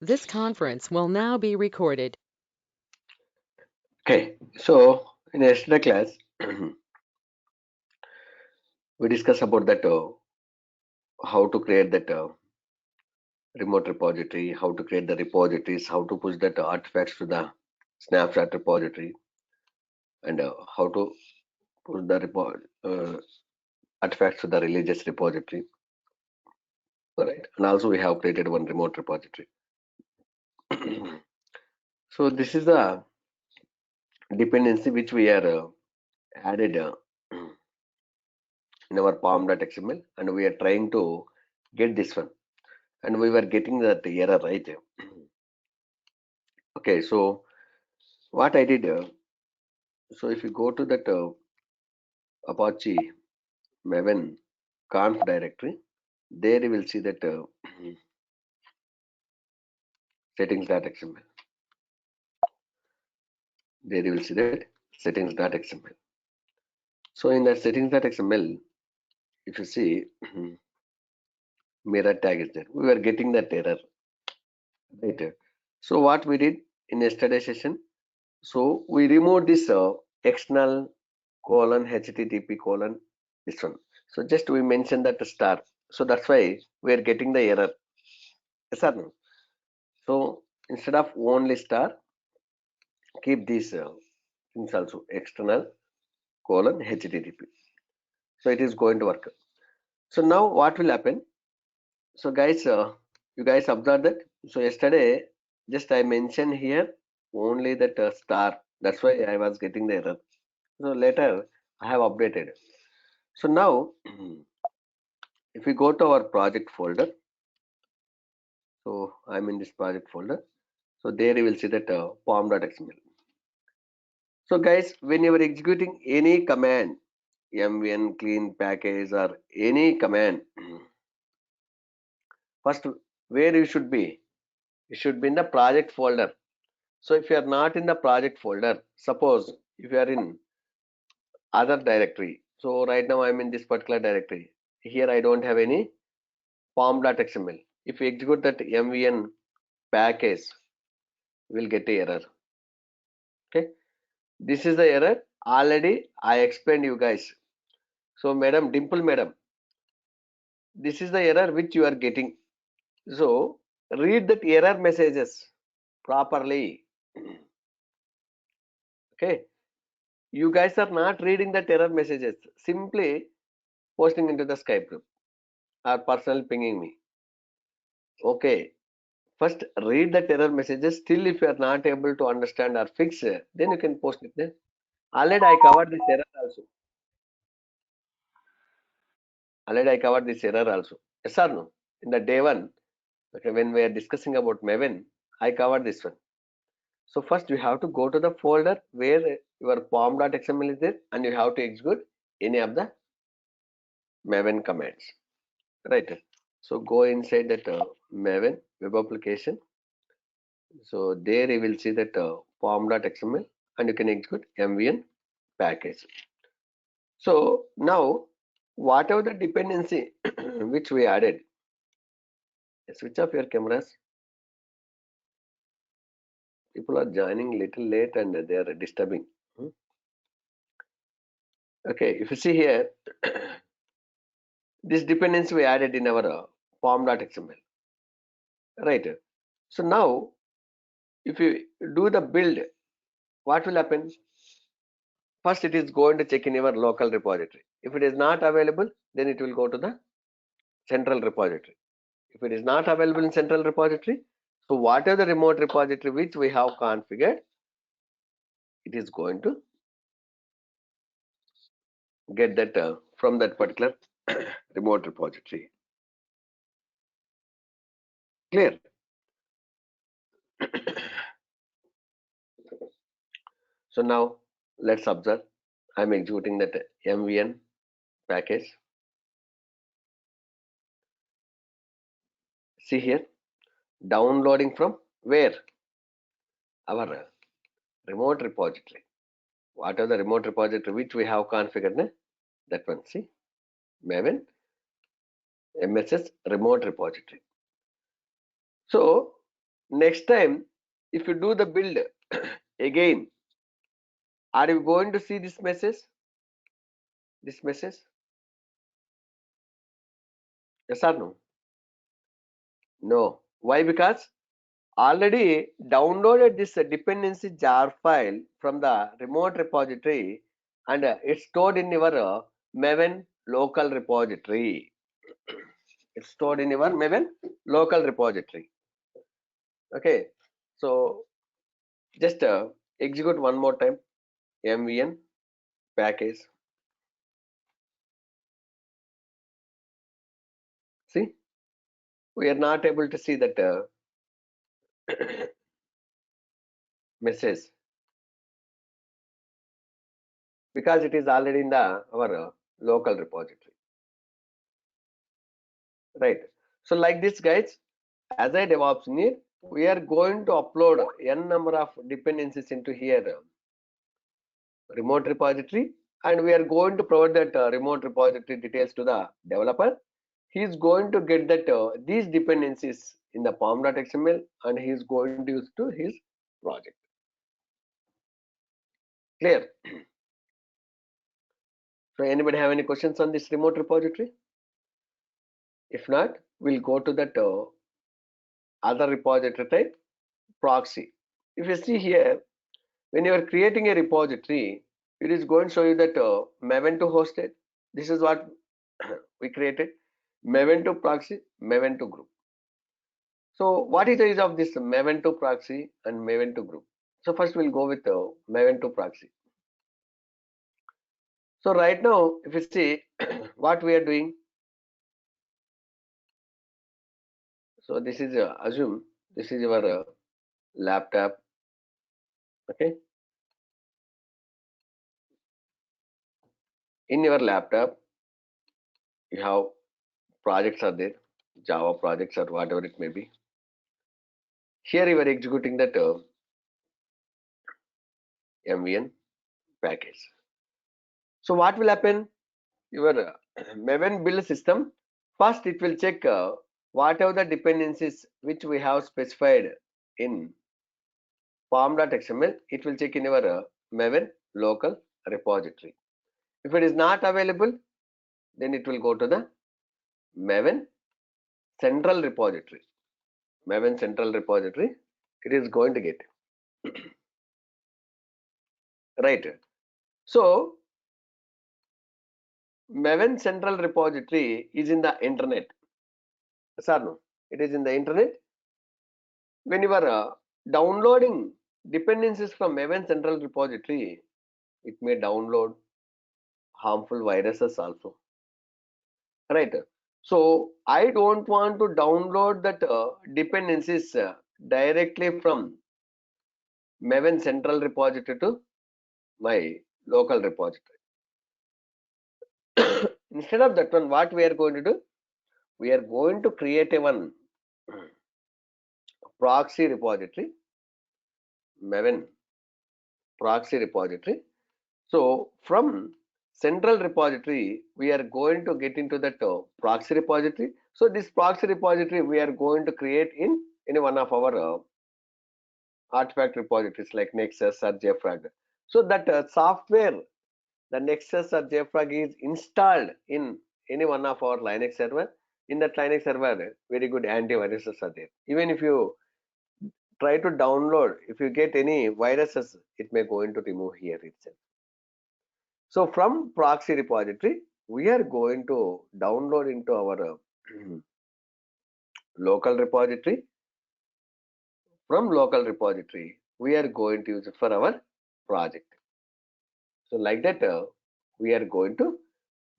This conference will now be recorded. Okay, so in yesterday class, we discussed about that how to create that remote repository, how to create the repositories, how to push that artifacts to the snapshot repository, and how to push the artifacts to the religious repository. Right, and also we have created one remote repository. So this is the dependency which we are added in our pom.xml, and we are trying to get this one, and we were getting that error, right? Okay, so what I did, so if you go to that Apache Maven conf directory, there you will see that settings.xml. There you will see that settings.xml. So in that settings.xml, if you see mirror tag is there, we were getting that error, right? So what we did in yesterday session, so we removed this external colon http colon this one. So just we mentioned that star. So that's why we are getting the error. Yes or no? So instead of only star, keep these things also external colon http. So it is going to work. So now what will happen? So guys, you guys observe that. So yesterday, just I mentioned here only that star. That's why I was getting the error. So later I have updated. So now, if we go to our project folder, so I'm in this project folder. So there you will see that pom.xml. So guys, when you are executing any command, mvn clean package or any command, first where you should be? You should be in the project folder. So if you are not in the project folder, suppose if you are in other directory. So right now I'm in this particular directory. Here I don't have any pom.xml. If you execute that mvn package, you will get a error. Okay, this is the error. Already I explained you guys. So madam, Dimple madam, this is the error which you are getting. So read that error messages properly. Okay, you guys are not reading the error messages, simply posting into the Skype group or personal pinging me. Okay, first read the error messages. Still, if you are not able to understand or fix, then you can post it there. Already I covered this error also. Already I covered this error also. Yes or no? In the day one, okay, when we are discussing about Maven, I covered this one. So first you have to go to the folder where your pom.xml is there, and you have to execute any of the Maven commands, right? So go inside that Maven web application. So there you will see that pom.xml, and you can execute mvn package. So now whatever the dependency which we added, switch off your cameras. People are joining little late and they are disturbing. Okay, if you see here, this dependency we added in our pom.xml, right? So now if you do the build, what will happen? First it is going to check in your local repository. If it is not available, then it will go to the central repository. If it is not available in central repository, so whatever the remote repository which we have configured, it is going to get that from that particular remote repository. Clear? So now let's observe. I'm executing that mvn package. See here, downloading from where? Our remote repository. What are the remote repository which we have configured? That one. See, Maven MSS remote repository. So next time if you do the build again, are you going to see this message? This message? Yes or no? No. Why? Because already downloaded this dependency jar file from the remote repository and it's stored in your Maven local repository. It's stored in your Maven local repository. Okay. So just execute one more time. MVN package. See, we are not able to see that message because it is already in the our local repository, right? So like this, guys, as a DevOps engineer, we are going to upload n number of dependencies into here remote repository, and we are going to provide that remote repository details to the developer. He is going to get that these dependencies in the pom.xml, and he is going to use to his project. Clear? So anybody have any questions on this remote repository? If not, we'll go to that other repository type, proxy. If you see here, when you are creating a repository, it is going to show you that Maven to hosted. This is what we created. Maven to proxy, Maven to group. So what is the use of this Maven to proxy and Maven to group? So first we'll go with Maven to proxy. So right now, if you see what we are doing, so this is assume this is your laptop. Okay, in your laptop you have projects are there, Java projects or whatever it may be. Here you are executing that MVN package. So what will happen? Your Maven build system, first it will check whatever the dependencies which we have specified in pom.xml, it will check in your Maven local repository. If it is not available, then it will go to the Maven central repository. Maven central repository, it is going to get. Right. So Maven central repository is in the internet. Yes or no? It is in the internet. When you are downloading dependencies from Maven central repository, it may download harmful viruses also. Right. So I don't want to download that dependencies directly from Maven central repository to my local repository. Instead of that one, what we are going to do? We are going to create a one proxy repository, Maven proxy repository. So from central repository, we are going to get into that proxy repository. So this proxy repository we are going to create in one of our artifact repositories like Nexus or JFrog. So that software, the Nexus or JFrog is installed in any one of our Linux server. In that Linux server, very good antiviruses are there. Even if you try to download, if you get any viruses, it may go into remove here itself. So from proxy repository, we are going to download into our local repository. From local repository, we are going to use it for our project. So like that, we are going to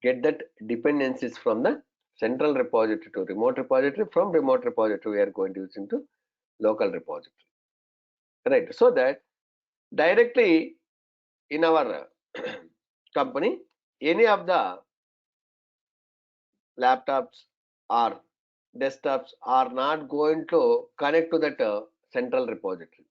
get that dependencies from the central repository to remote repository. From remote repository, we are going to use into local repository. Right. So that directly in our company, any of the laptops or desktops are not going to connect to that central repository.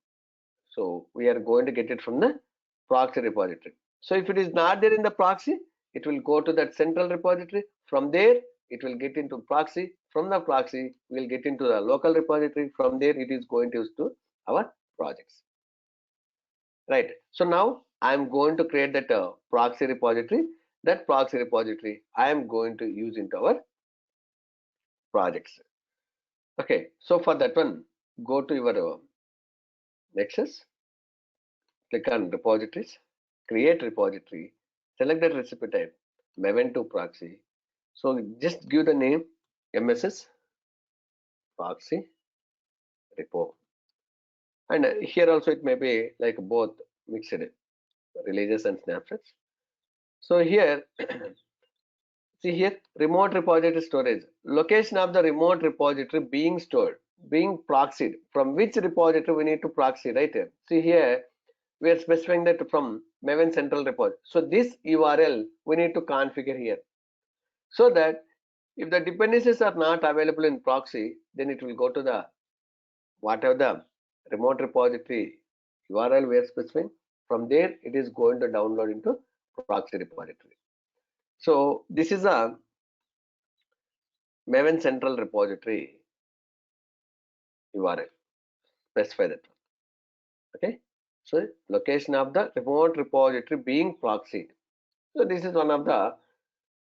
So we are going to get it from the proxy repository. So if it is not there in the proxy, it will go to that central repository. From there, it will get into proxy. From the proxy, we will get into the local repository. From there, it is going to use to our projects. Right. So now I am going to create that proxy repository. That proxy repository I am going to use into our projects. Okay. So for that one, go to your Nexus, click on repositories, create repository, select the recipe type, Maven to proxy. So just give the name MSS proxy repo. And here also it may be like both mixed releases and snapshots. So here, see here, remote repository storage. Location of the remote repository being stored, being proxied. From which repository we need to proxy, right here. See here, we are specifying that from Maven central repository. So this URL we need to configure here. So that if the dependencies are not available in proxy, then it will go to the whatever the remote repository URL we are specifying. From there, it is going to download into proxy repository. So this is a Maven central repository URL. Specify that one. Okay. So location of the remote repository being proxied. So this is one of the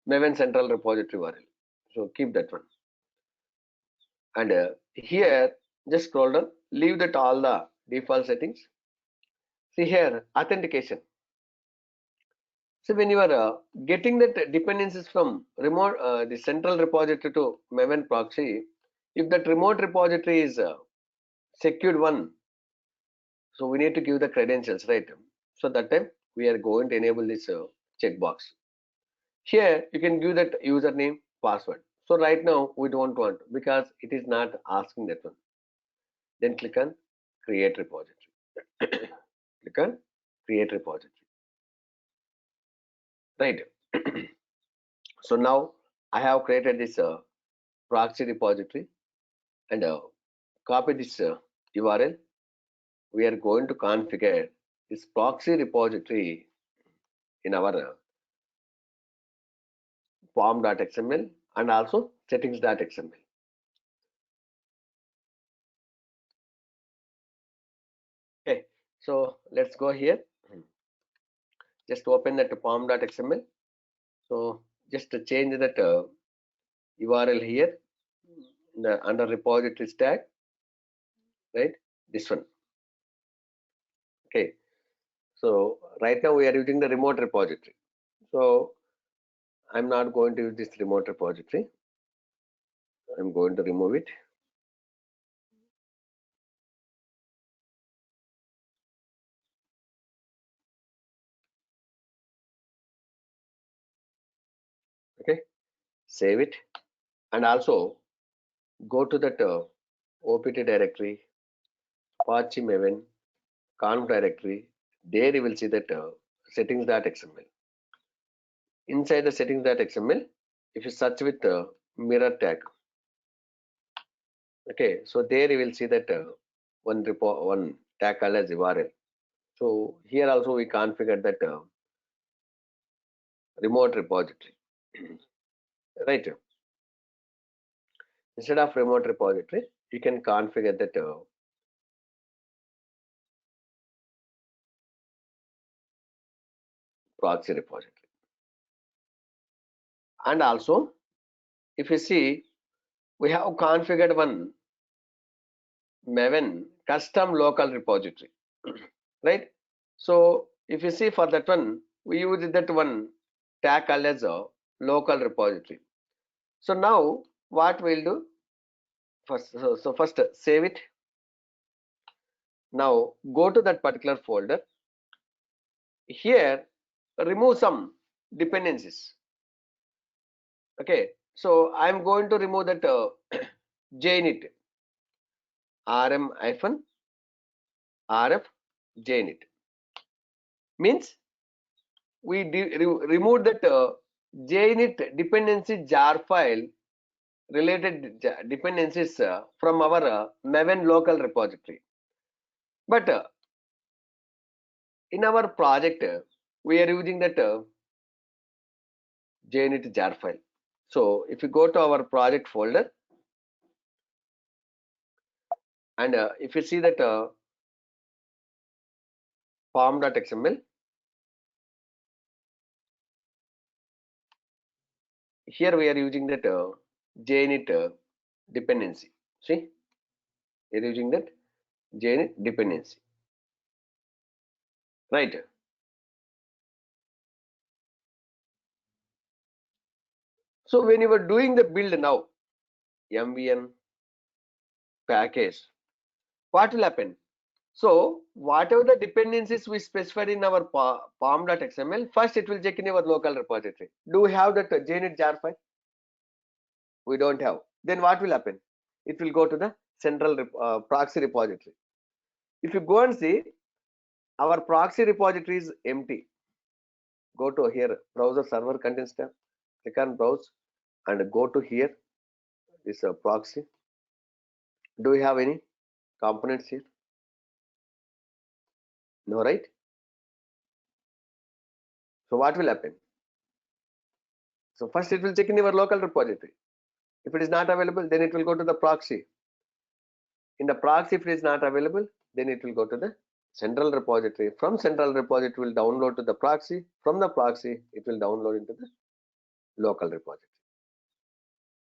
Maven central repository URL. So keep that one. And here, just scroll down, leave that all the default settings. See here, authentication. So when you are getting that dependencies from remote, the central repository to Maven proxy, if that remote repository is secured one, so we need to give the credentials, right? So that time we are going to enable this checkbox. Here you can give that username, password. So right now we don't want because it is not asking that one. Then click on create repository. Click on create repository. Right. So now I have created this proxy repository and copy this URL. We are going to configure this proxy repository in our form.xml and also settings.xml. Okay, so let's go here. Just open that form.xml. So just to change that URL here under repositories tag, right? This one. Okay. So right now we are using the remote repository. So I'm not going to use this remote repository. I'm going to remove it. Okay, save it and also go to that opt directory, Apache Maven, conf directory. There you will see that settings.xml. Inside the settings.xml, if you search with mirror tag, okay, so there you will see that one tag called as URL. So here also we configured that remote repository, right? Instead of remote repository, you can configure that proxy repository. And also, if you see, we have configured one Maven custom local repository, right? So if you see for that one, we use that one tag called as a local repository. So now what we'll do first, so first save it. Now go to that particular folder. Here, remove some dependencies. Okay, so I'm going to remove that JNet rm-rf JNet means we removed that JNet dependency jar file related dependencies from our Maven local repository. But in our project, we are using that JNet jar file. So if you go to our project folder, And if you see that form.xml, here we are using that JNet dependency. See, we are using that JNet dependency, right? So when you are doing the build now, MVN package, what will happen? So whatever the dependencies we specified in our pom.xml, first it will check in your local repository. Do we have that JNet jar file? We don't have. Then what will happen? It will go to the central proxy repository. If you go and see, our proxy repository is empty. Go to here, browser server contents tab, click on browse and go to here, this proxy. Do we have any components here? No, right? So what will happen? So first it will check in your local repository. If it is not available, then it will go to the proxy. In the proxy, if it is not available, then it will go to the central repository. From central repository, it will download to the proxy. From the proxy, it will download into the local repository.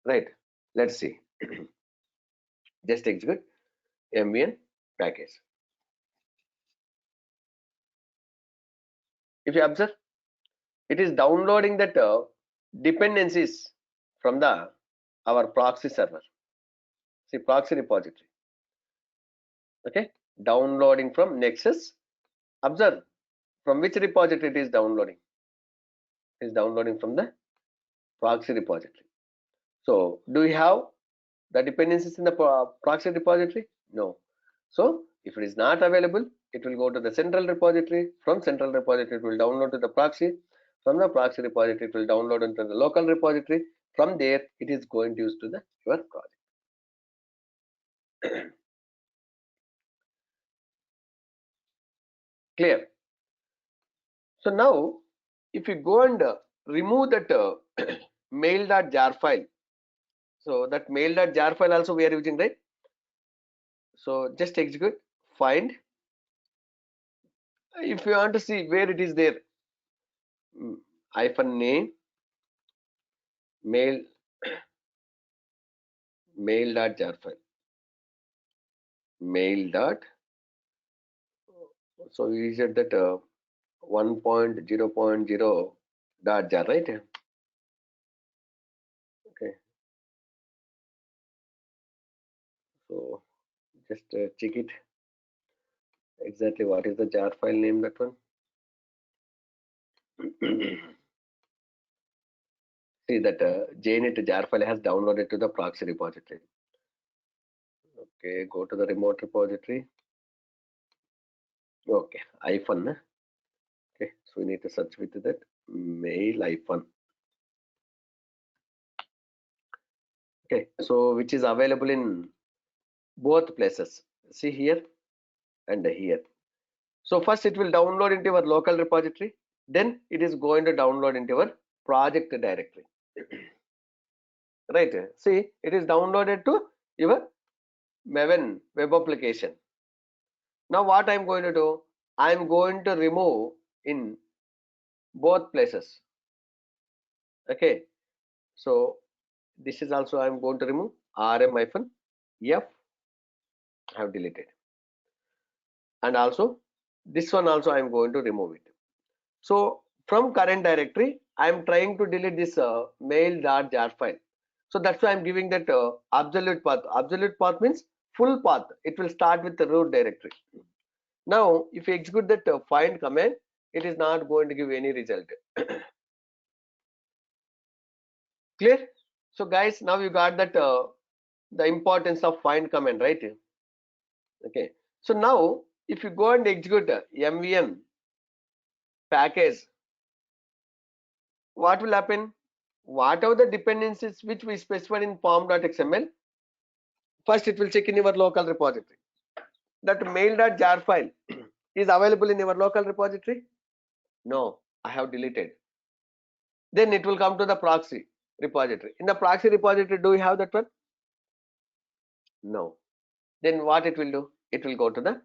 Right? Let's see. Just execute MVN package. If you observe, it is downloading that dependencies from the our proxy server. See, proxy repository. Okay, downloading from Nexus. Observe from which repository it is downloading. It is downloading from the proxy repository. So, do we have the dependencies in the proxy repository? No. So, if it is not available, it will go to the central repository. From central repository, it will download to the proxy. From the proxy repository, it will download into the local repository. From there, it is going to use to the your project. Clear? So now, if you go and remove that mail.jar file, so that mail.jar file also we are using, right? So just execute find. If you want to see where it is there, hyphen name mail.jar file, mail dot. So we said that 1.0.0 dot jar, right? Okay. So just check it exactly what is the jar file name, that one. See that JNet jar file has downloaded to the proxy repository. Okay, go to the remote repository. Okay, hyphen. Okay, so we need to search with that mail hyphen. Okay, so which is available in both places. See here and here. So first it will download into your local repository. Then it is going to download into your project directory. Right? See, it is downloaded to your Maven web application. Now what I am going to do? I am going to remove in both places. Okay. So this is also I am going to remove rm-f. I have deleted, and also this one also I am going to remove it. So from current directory, I am trying to delete this mail.jar file. So that's why I'm giving that absolute path. Absolute path means full path. It will start with the root directory. Now, if you execute that find command, it is not going to give any result. Clear? So guys, now you got that the importance of find command, right? Okay. So now, if you go and execute MVN package, what will happen? Whatever the dependencies which we specified in form.xml, first it will check in your local repository. That mail.jar file is available in your local repository? No, I have deleted. Then it will come to the proxy repository. In the proxy repository, do you have that one? No. then what it will do? It will go to the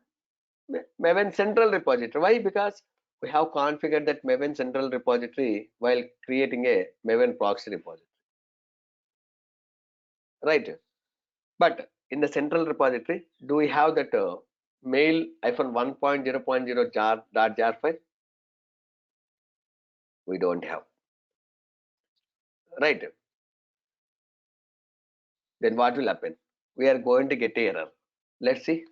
Maven central repository. Why? Because we have configured that Maven central repository while creating a Maven proxy repository, right? But in the central repository, do we have that mail -1.0.0 jar file? We don't have, right? Then what will happen? We are going to get error. Let's see.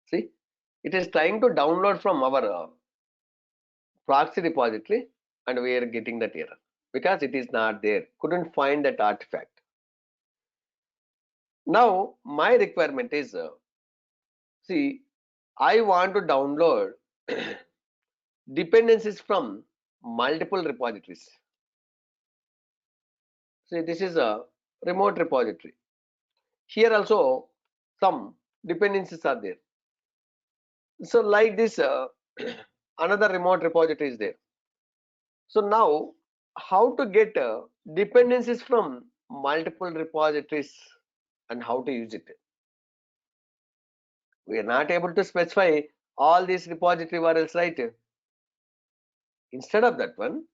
See, it is trying to download from our proxy repository, and we are getting that error because it is not there. Couldn't find that artifact. Now my requirement is, see, I want to download dependencies from multiple repositories. See, this is a remote repository. Here also some dependencies are there. So like this, another remote repository is there. So now, how to get dependencies from multiple repositories and how to use it? We are not able to specify all these repository URLs, right? Instead of that one,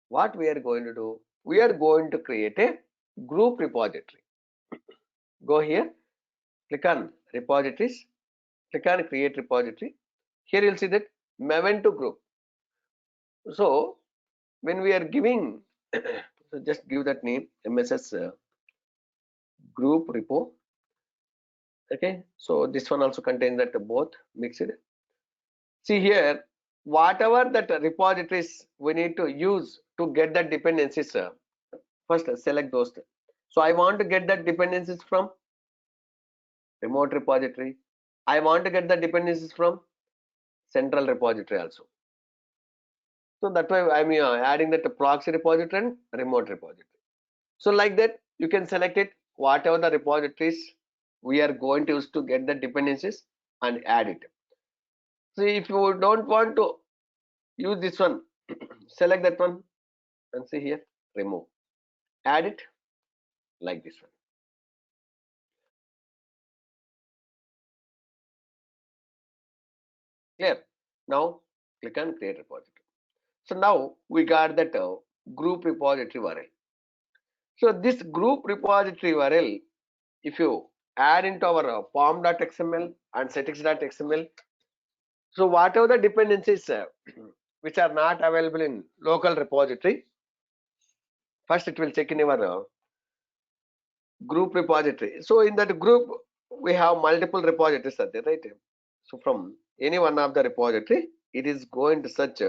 what we are going to do? We are going to create a group repository. Go here, click on repositories, click on create repository. Here you'll see that Maven to group. So when we are giving, so just give that name MSS group repo. Okay, so this one also contains that both mixed. See here, whatever that repositories we need to use to get that dependencies, first select those. So I want to get that dependencies from remote repository. I want to get the dependencies from central repository also. So that's why I'm adding that proxy repository and remote repository. So like that, you can select it, whatever the repositories we are going to use to get the dependencies and add it. See, if you don't want to use this one, select that one and see here, remove, add it like this one. Clear? Now click on create repository. So now we got that group repository URL. So this group repository URL, if you add into our pom.xml and settings.xml, so whatever the dependencies which are not available in local repository, first it will check in our group repository. So in that group, we have multiple repositories are there, right? So from any one of the repository, it is going to search,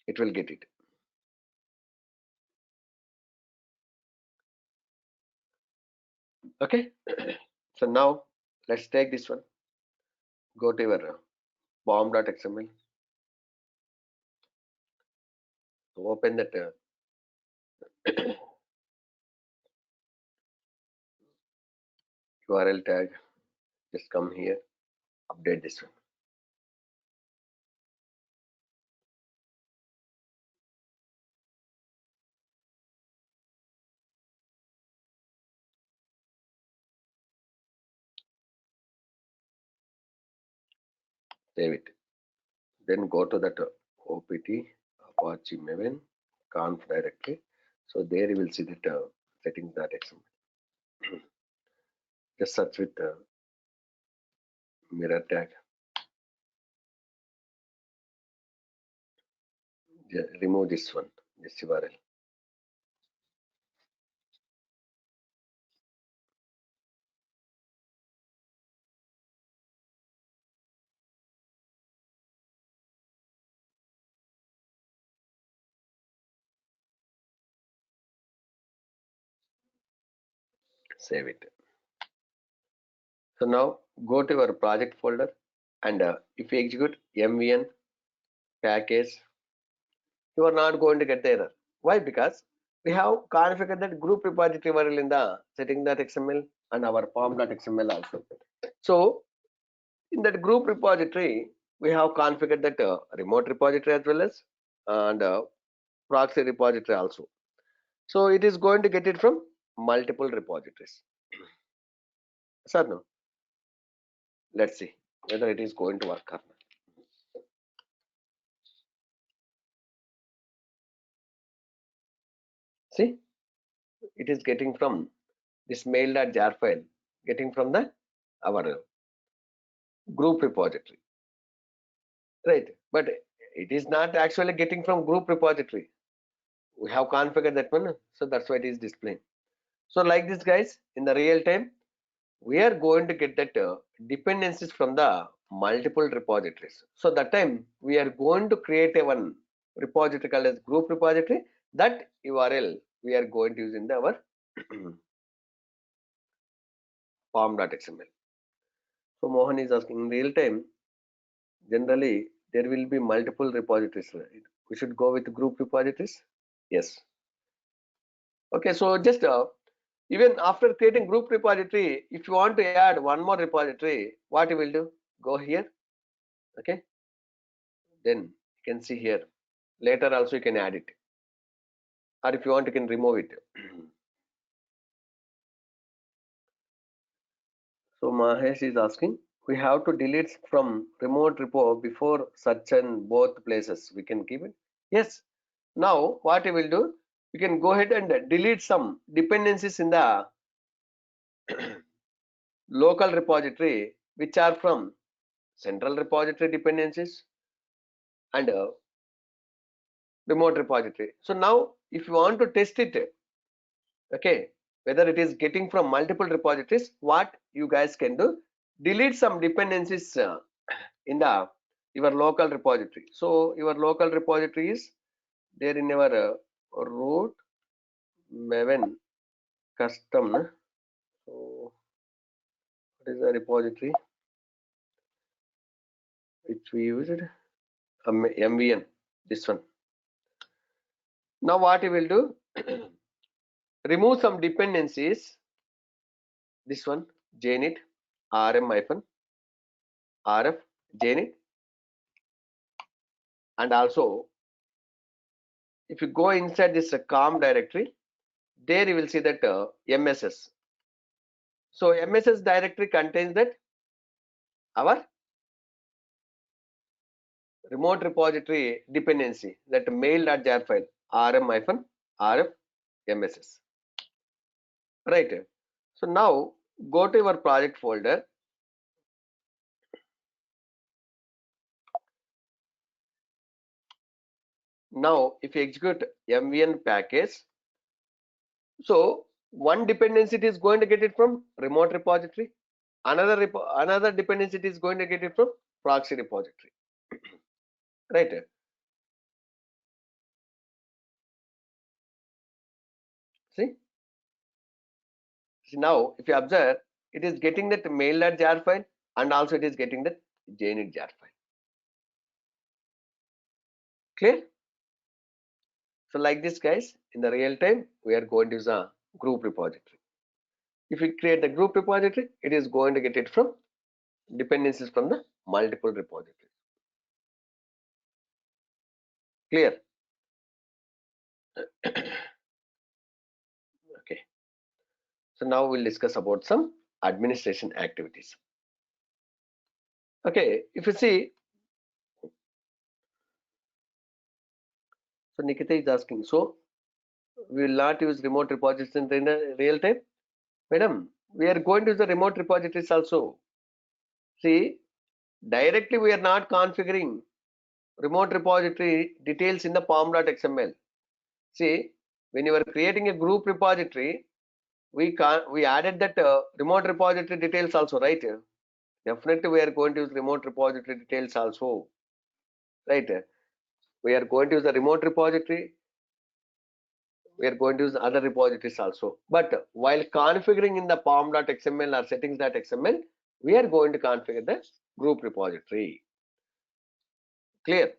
it will get it. Okay. So now let's take this one. Go to your bomb.xml. Open that URL tag. Just come here, update this one. Save it. Then go to that opt apache maven conf directory. So there you will see that settings.xml. Just search with mirror tag. Remove this one, this URL. Save it. So now go to your project folder, and if you execute mvn package, you are not going to get the error. Why? Because we have configured that group repository URL in the setting.xml and our form.xml also. So in that group repository, we have configured that remote repository as well as and proxy repository also. So it is going to get it from multiple repositories. Sir, no. Let's see whether it is going to work or not. See, it is getting from this mail.jar file, getting from the our group repository, right? But it is not actually getting from group repository. We have configured that one, so that's why it is displaying. So like this, guys, in the real time, we are going to get that dependencies from the multiple repositories. So that time we are going to create a one repository called as group repository. That URL we are going to use in our form.xml. So Mohan is asking, in real time, generally there will be multiple repositories, right? We should go with group repositories. Yes. Okay, so just even after creating group repository, if you want to add one more repository, what you will do? Go here. Okay, then you can see here. Later also you can add it, or if you want you can remove it. So Mahesh is asking, we have to delete from remote repo before search in both places. We can keep it. Yes. Now what you will do? You can go ahead and delete some dependencies in the local repository which are from central repository dependencies and remote repository. So now if you want to test it, okay, whether it is getting from multiple repositories, what you guys can do, delete some dependencies in the your local repository. So your local repository is there in your root maven custom. So what is the repository which we used? MVN, this one. Now what you will do, remove some dependencies, this one, jnit rm hyphen rf jnit, and also if you go inside this com directory, there you will see that mss. So mss directory contains that our remote repository dependency, that mail.jar file rm hyphen rf mss, right? So now go to your project folder. Now if you execute mvn package, so one dependency it is going to get it from remote repository, another dependency it is going to get it from proxy repository, right? See, now if you observe, it is getting that mail.jar file and also it is getting that jnit jar file. Clear? So like this, guys, in the real time we are going to use a group repository. If we create the group repository, it is going to get it from dependencies from the multiple repositories. Clear? Okay. So now we'll discuss about some administration activities. Okay, if you see, so Nikita is asking, so we will not use remote repositories in the real time? Madam, we are going to use the remote repositories also. See, directly we are not configuring remote repository details in the pom.xml. See, when you are creating a group repository, we added that remote repository details also, right? Definitely we are going to use remote repository details also, right? We are going to use the remote repository, we are going to use other repositories also, but while configuring in the pom.xml or settings.xml, we are going to configure the group repository. Clear?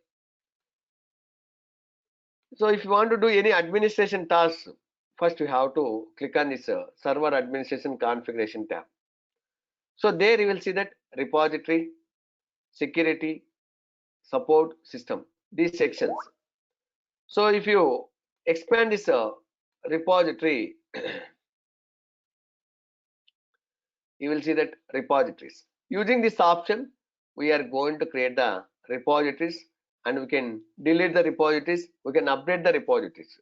So if you want to do any administration tasks, first you have to click on this server administration configuration tab. So there you will see that repository, security, support system, these sections. So if you expand this repository, you will see that repositories. Using this option, we are going to create the repositories, and we can delete the repositories, we can update the repositories.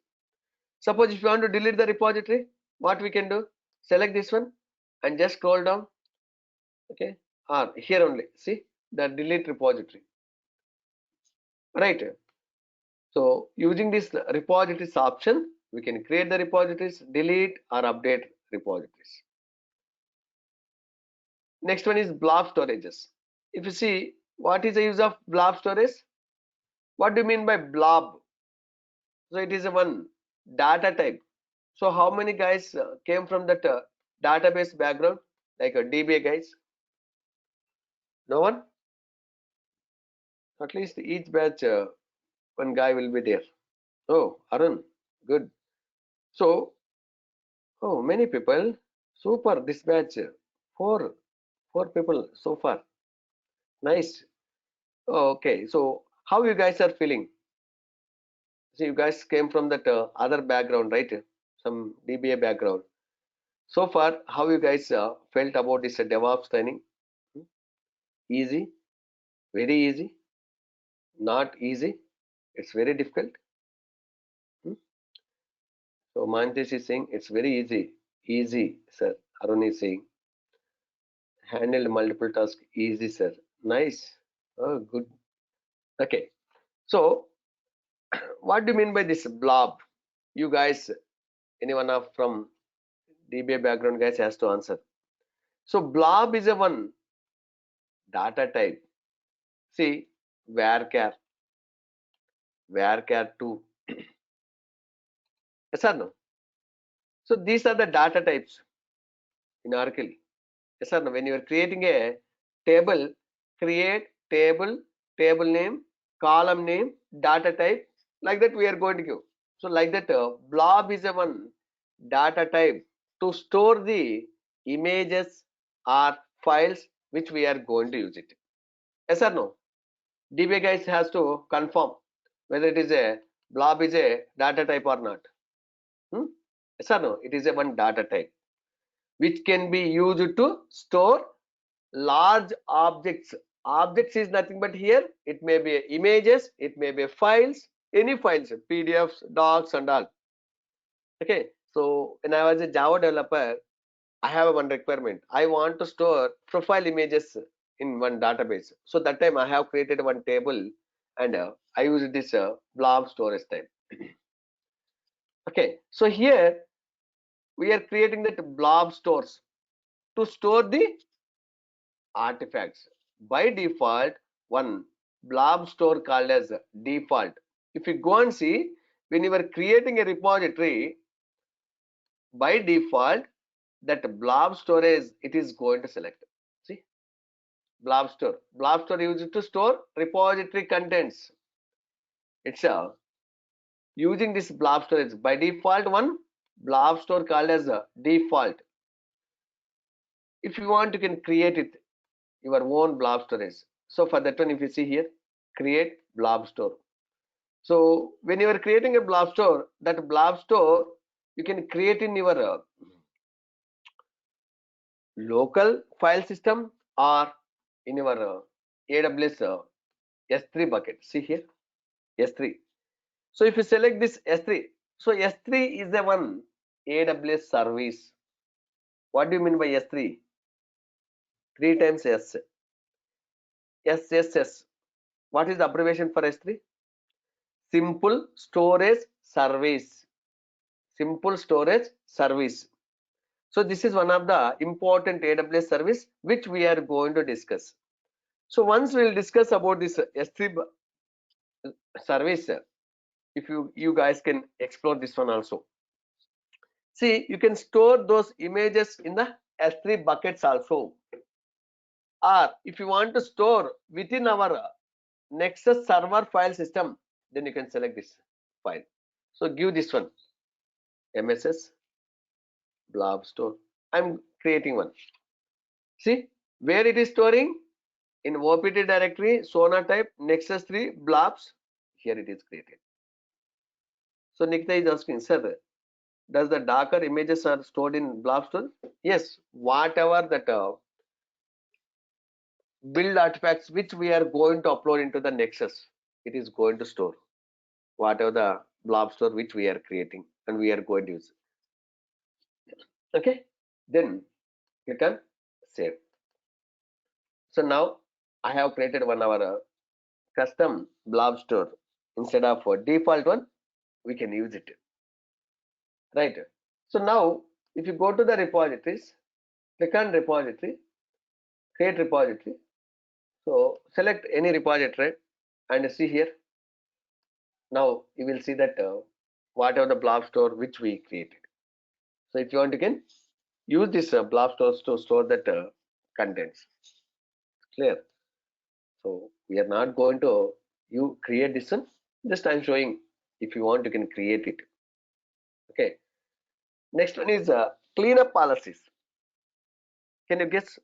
Suppose if you want to delete the repository, what we can do? Select this one and just scroll down. Okay, or here only, see the delete repository, right? So using this repositories option, we can create the repositories, delete or update repositories. Next one is blob storages. If you see, what is the use of blob storage? What do you mean by blob? So it is a one data type. So how many guys came from that database background, like a DBA guys? No one? At least each batch one guy will be there. Oh, Arun, good. So, oh, many people. Super, this batch. Four, four people so far. Nice. Oh, okay, so how you guys are feeling? See, you guys came from that other background, right? Some DBA background. So far, how you guys felt about this DevOps training? Hmm? Easy, very easy, not easy. It's very difficult. Hmm? So Mantesh is saying it's very easy. Easy, sir. Arun is saying handled multiple tasks. Easy, sir. Nice. Oh, good. Okay. So what do you mean by this blob? You guys, anyone of from DBA background guys has to answer. So blob is a one data type. See, varchar, varchar2. Yes or no? So these are the data types in Oracle. Yes or no? When you are creating a table, create table, table name, column name, data type. Like that we are going to give. So like that, blob is a one data type to store the images or files which we are going to use it. Yes or no? DBA guys has to confirm whether it is a blob is a data type or not. Hmm? Yes or no? It is a one data type which can be used to store large objects. Objects is nothing but here it may be images, it may be files, any files, PDFs, docs and all. Okay, so when I was a Java developer, I have one requirement. I want to store profile images in one database. So that time I have created one table and I use this blob storage type. Okay, so here we are creating that blob stores to store the artifacts. By default, one blob store called as default. If you go and see, when you are creating a repository, by default, that blob storage it is going to select. See, blob store. Blob store used to store repository contents. It's using this blob storage. By default, one blob store called as default. If you want, you can create it your own blob storage. So for that one, if you see here, create blob store. So when you are creating a blob store, that blob store you can create in your local file system or in your AWS S3 bucket. See here, S3. So if you select this S3, so S3 is the one AWS service. What do you mean by S3? Three times S. SSS. What is the abbreviation for S3? Simple Storage Service. Simple Storage Service. So this is one of the important AWS service which we are going to discuss. So once we will discuss about this S3 service, if you guys can explore this one also. See, you can store those images in the S3 buckets also. Or if you want to store within our Nexus server file system, then you can select this file. So give this one, MSS blob store. I'm creating one. See where it is storing In OPT directory, Sona type, nexus3, blobs, here it is created. So Nikita is asking, sir, does the Docker images are stored in blob store? Yes, whatever that build artifacts which we are going to upload into the Nexus, it is going to store whatever the blob store which we are creating and we are going to use. Okay, then click on save. So now I have created one our custom blob store. Instead of default one, we can use it, right? So now if you go to the repositories, click on repository, create repository. So select any repository and see here. Now you will see that whatever the blob store which we created. So if you want, you can use this blob stores to store that contents. Clear? So we are not going to you create this one. Just I'm showing. If you want, you can create it. Okay. Next one is cleanup policies. Can you guess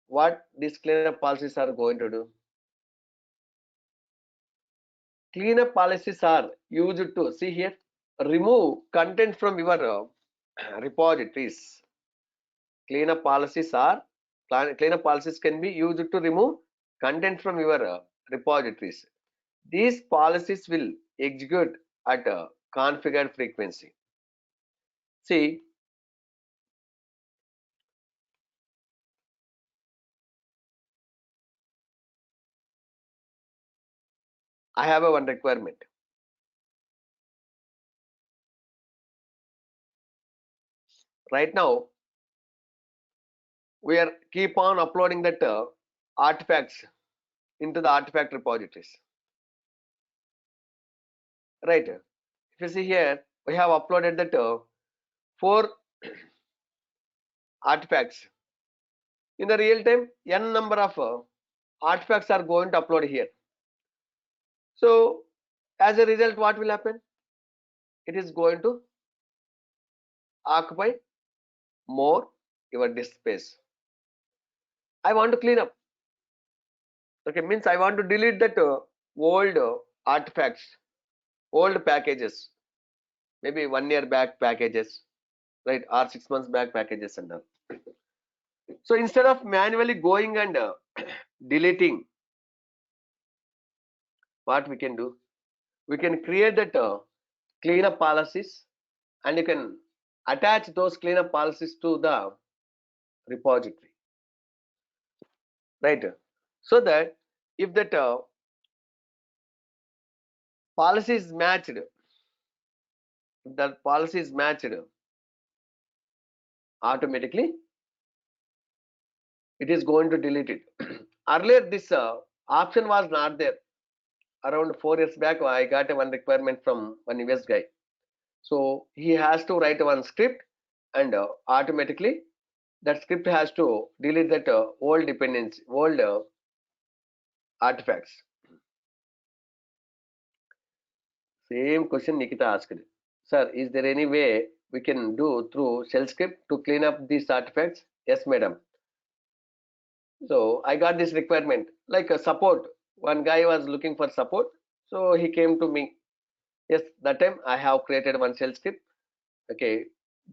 what these cleanup policies are going to do? Cleanup policies are used to see here remove content from your repositories. Cleanup policies are cleanup policies can be used to remove content from your repositories. These policies will execute at a configured frequency. See, I have a one requirement. Right now, we are keep on uploading that artifacts into the artifact repositories. Right. If you see here, we have uploaded that 4 artifacts. In the real time, n number of artifacts are going to upload here. So as a result, what will happen? It is going to occupy more your disk space. I want to clean up. Okay, means I want to delete that old artifacts, old packages, maybe 1 year back packages, right, or 6 months back packages and all. So instead of manually going and deleting, what we can do? We can create that cleanup policies, and you can attach those cleanup policies to the repository, right? So that if that policy is matched, if that policy is matched, automatically it is going to delete it. Earlier this option was not there. Around 4 years back, I got one requirement from one US guy. So he has to write one script, and automatically that script has to delete that old dependency, old artifacts. Same question Nikita asked. Sir, is there any way we can do through shell script to clean up these artifacts? Yes, madam. So I got this requirement like a support. One guy was looking for support, so he came to me. Yes, that time I have created one shell script. Okay,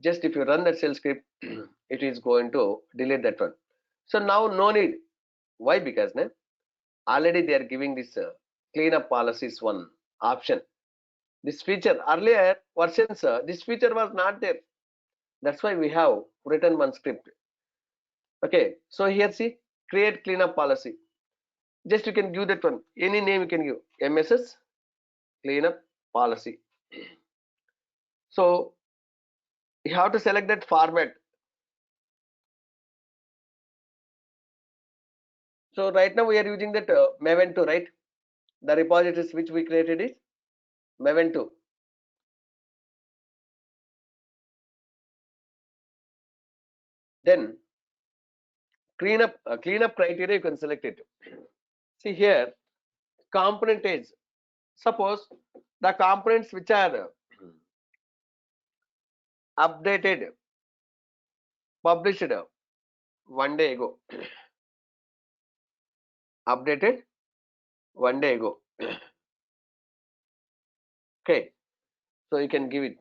just if you run that shell script, it is going to delete that one. So now no need. Why? Because already they are giving this cleanup policies one option. This feature earlier versions, this feature was not there. That's why we have written one script. Okay, so here see create cleanup policy. Just you can give that one any name you can give MSS cleanup policy. So you have to select that format. So right now we are using that Maven 2, right? The repositories which we created is Maven 2. Then cleanup criteria you can select it. See here component is suppose the components which are updated published 1 day ago. updated 1 day ago. Okay, so you can give it.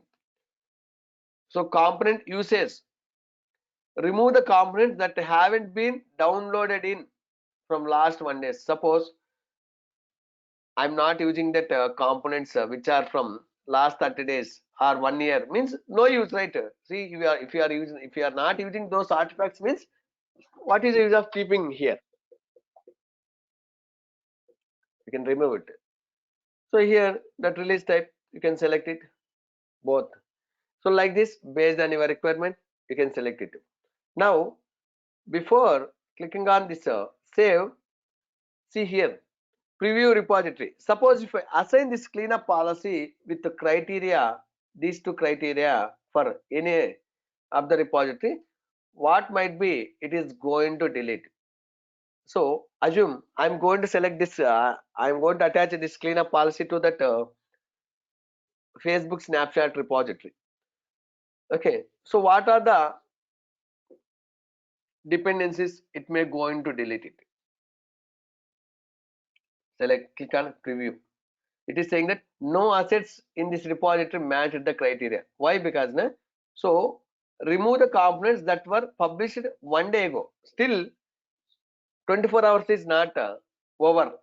So component uses, remove the components that haven't been downloaded in from last 1 day. Suppose I'm not using that components which are from last 30 days or 1 year, means no use, right? See, if you are not using those artifacts, means what is the use of keeping here? You can remove it. So here that release type, you can select it both. So like this, based on your requirement, you can select it. Now before clicking on this save, see here, preview repository. Suppose if I assign this cleanup policy with the criteria, these two criteria for any of the repository, what might be it is going to delete. So assume I'm going to select this, I'm going to attach this cleanup policy to that Facebook snapshot repository. Okay, so what are the dependencies it may going to delete it? Select, click on preview. It is saying that no assets in this repository match the criteria. Why? Because so remove the components that were published 1 day ago. Still 24 hours is not over.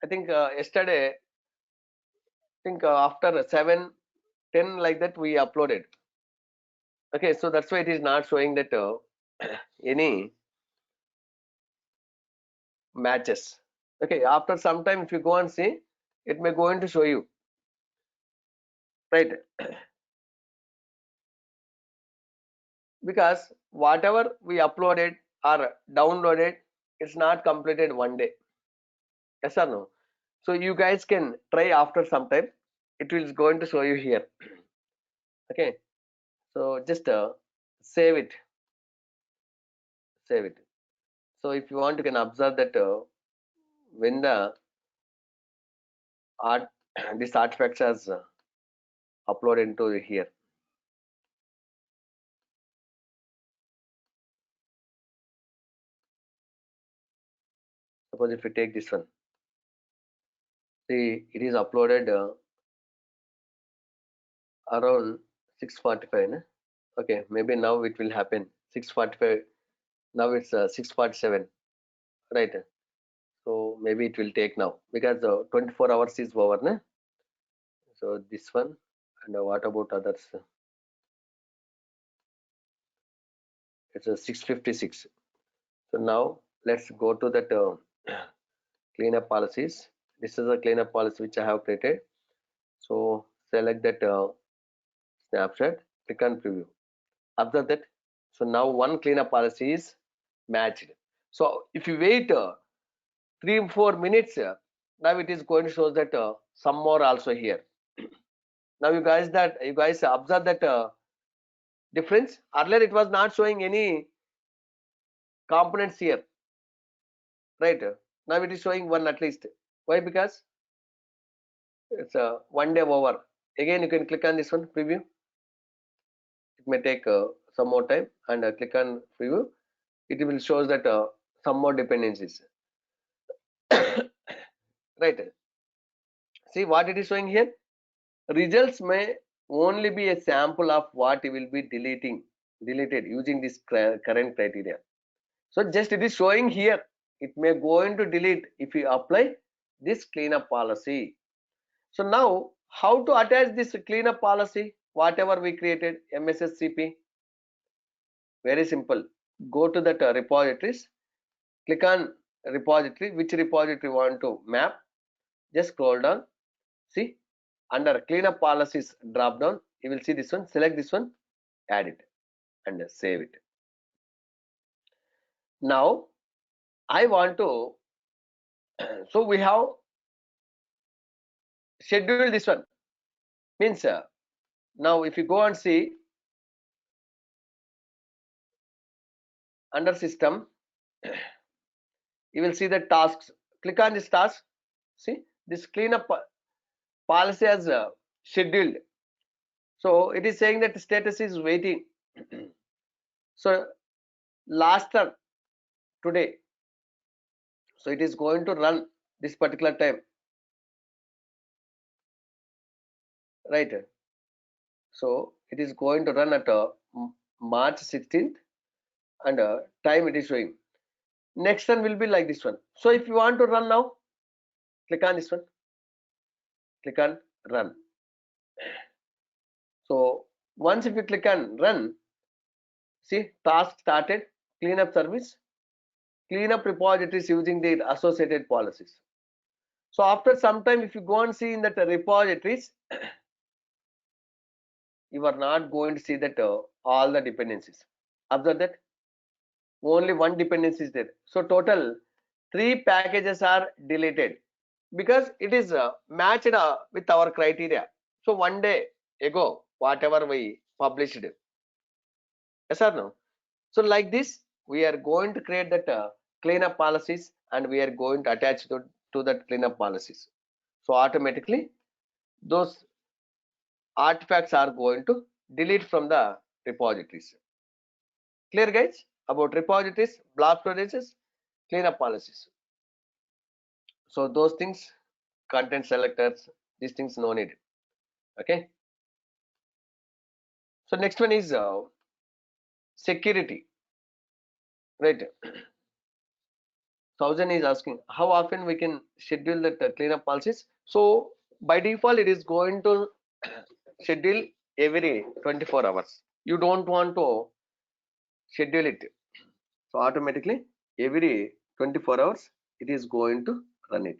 I think yesterday, I think after 7:10 like that we uploaded. Okay, so that's why it is not showing that any matches. Okay, after some time if you go and see, it may going to show you, right? Because whatever we uploaded or downloaded, it's not completed 1 day. Yes or no? So you guys can try after some time. It will going to show you here. Okay, so just save it, save it. So if you want, you can observe that when the art this artifact has uploaded into here. Suppose if you take this one, see it is uploaded around 6:45. No? Okay, maybe now it will happen 6:45. Now it's 6:47, right? So maybe it will take now because 24 hours is over. No? So this one, and what about others? It's a 6:56. So now let's go to that cleanup policies. This is a cleanup policy which I have created. So select that snapshot, click on preview. Observe that. So now one cleanup policy is matched. So if you wait 3-4 minutes, now it is going to show that some more also here. Now you guys observe that difference. Earlier it was not showing any components here, right? Now it is showing one at least. Why? Because it's 1 day over. Again you can click on this one preview. It may take some more time, and click on preview. It will show that some more dependencies. Right? See what it is showing here. Results may only be a sample of what you will be deleted using this current criteria. So just it is showing here. It may go into delete if you apply this cleanup policy. So now how to attach this cleanup policy, whatever we created, MSSCP? Very simple. Go to that repositories, click on repository, which repository you want to map. Just scroll down. See, under cleanup policies drop down, you will see this one. Select this one, add it, and save it. Now I want to, so we have scheduled this one. Means now if you go and see under system, you will see the tasks. Click on this task. See, this cleanup policy as scheduled. So it is saying that the status is waiting. So last term today. So it is going to run this particular time, right? So it is going to run at March 16th, and time it is showing. Next one will be like this one. So if you want to run now, click on this one, click on run. So once if you click on run, see task started, cleanup service, cleanup repositories using the associated policies. So after some time, if you go and see in that repositories, you are not going to see that all the dependencies. Observe that only one dependency is there. So total 3 packages are deleted because it is matched with our criteria. So one day ago, whatever we published, yes or no? So like this, we are going to create that cleanup policies, and we are going to attach to that cleanup policies. So automatically those artifacts are going to delete from the repositories. Clear guys about repositories, blob storages, cleanup policies. So those things, content selectors, these things no need. Okay. So next one is security, right? Thousand is asking how often we can schedule that cleanup policies. So by default, it is going to schedule every 24 hours. You don't want to schedule it. So automatically every 24 hours, it is going to run it.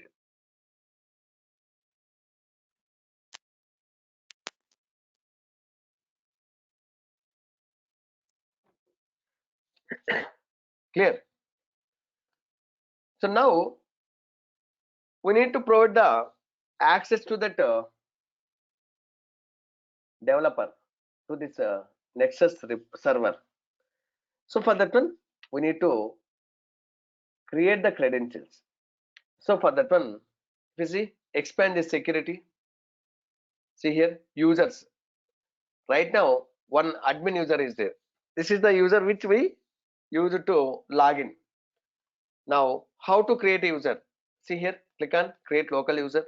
Clear? So now we need to provide the access to that developer to this nexus server. So for that one, we need to create the credentials. So for that one, if you see, expand this security. See here, users. Right now, one admin user is there. This is the user which we use to log in. Now, how to create a user? See here, click on create local user.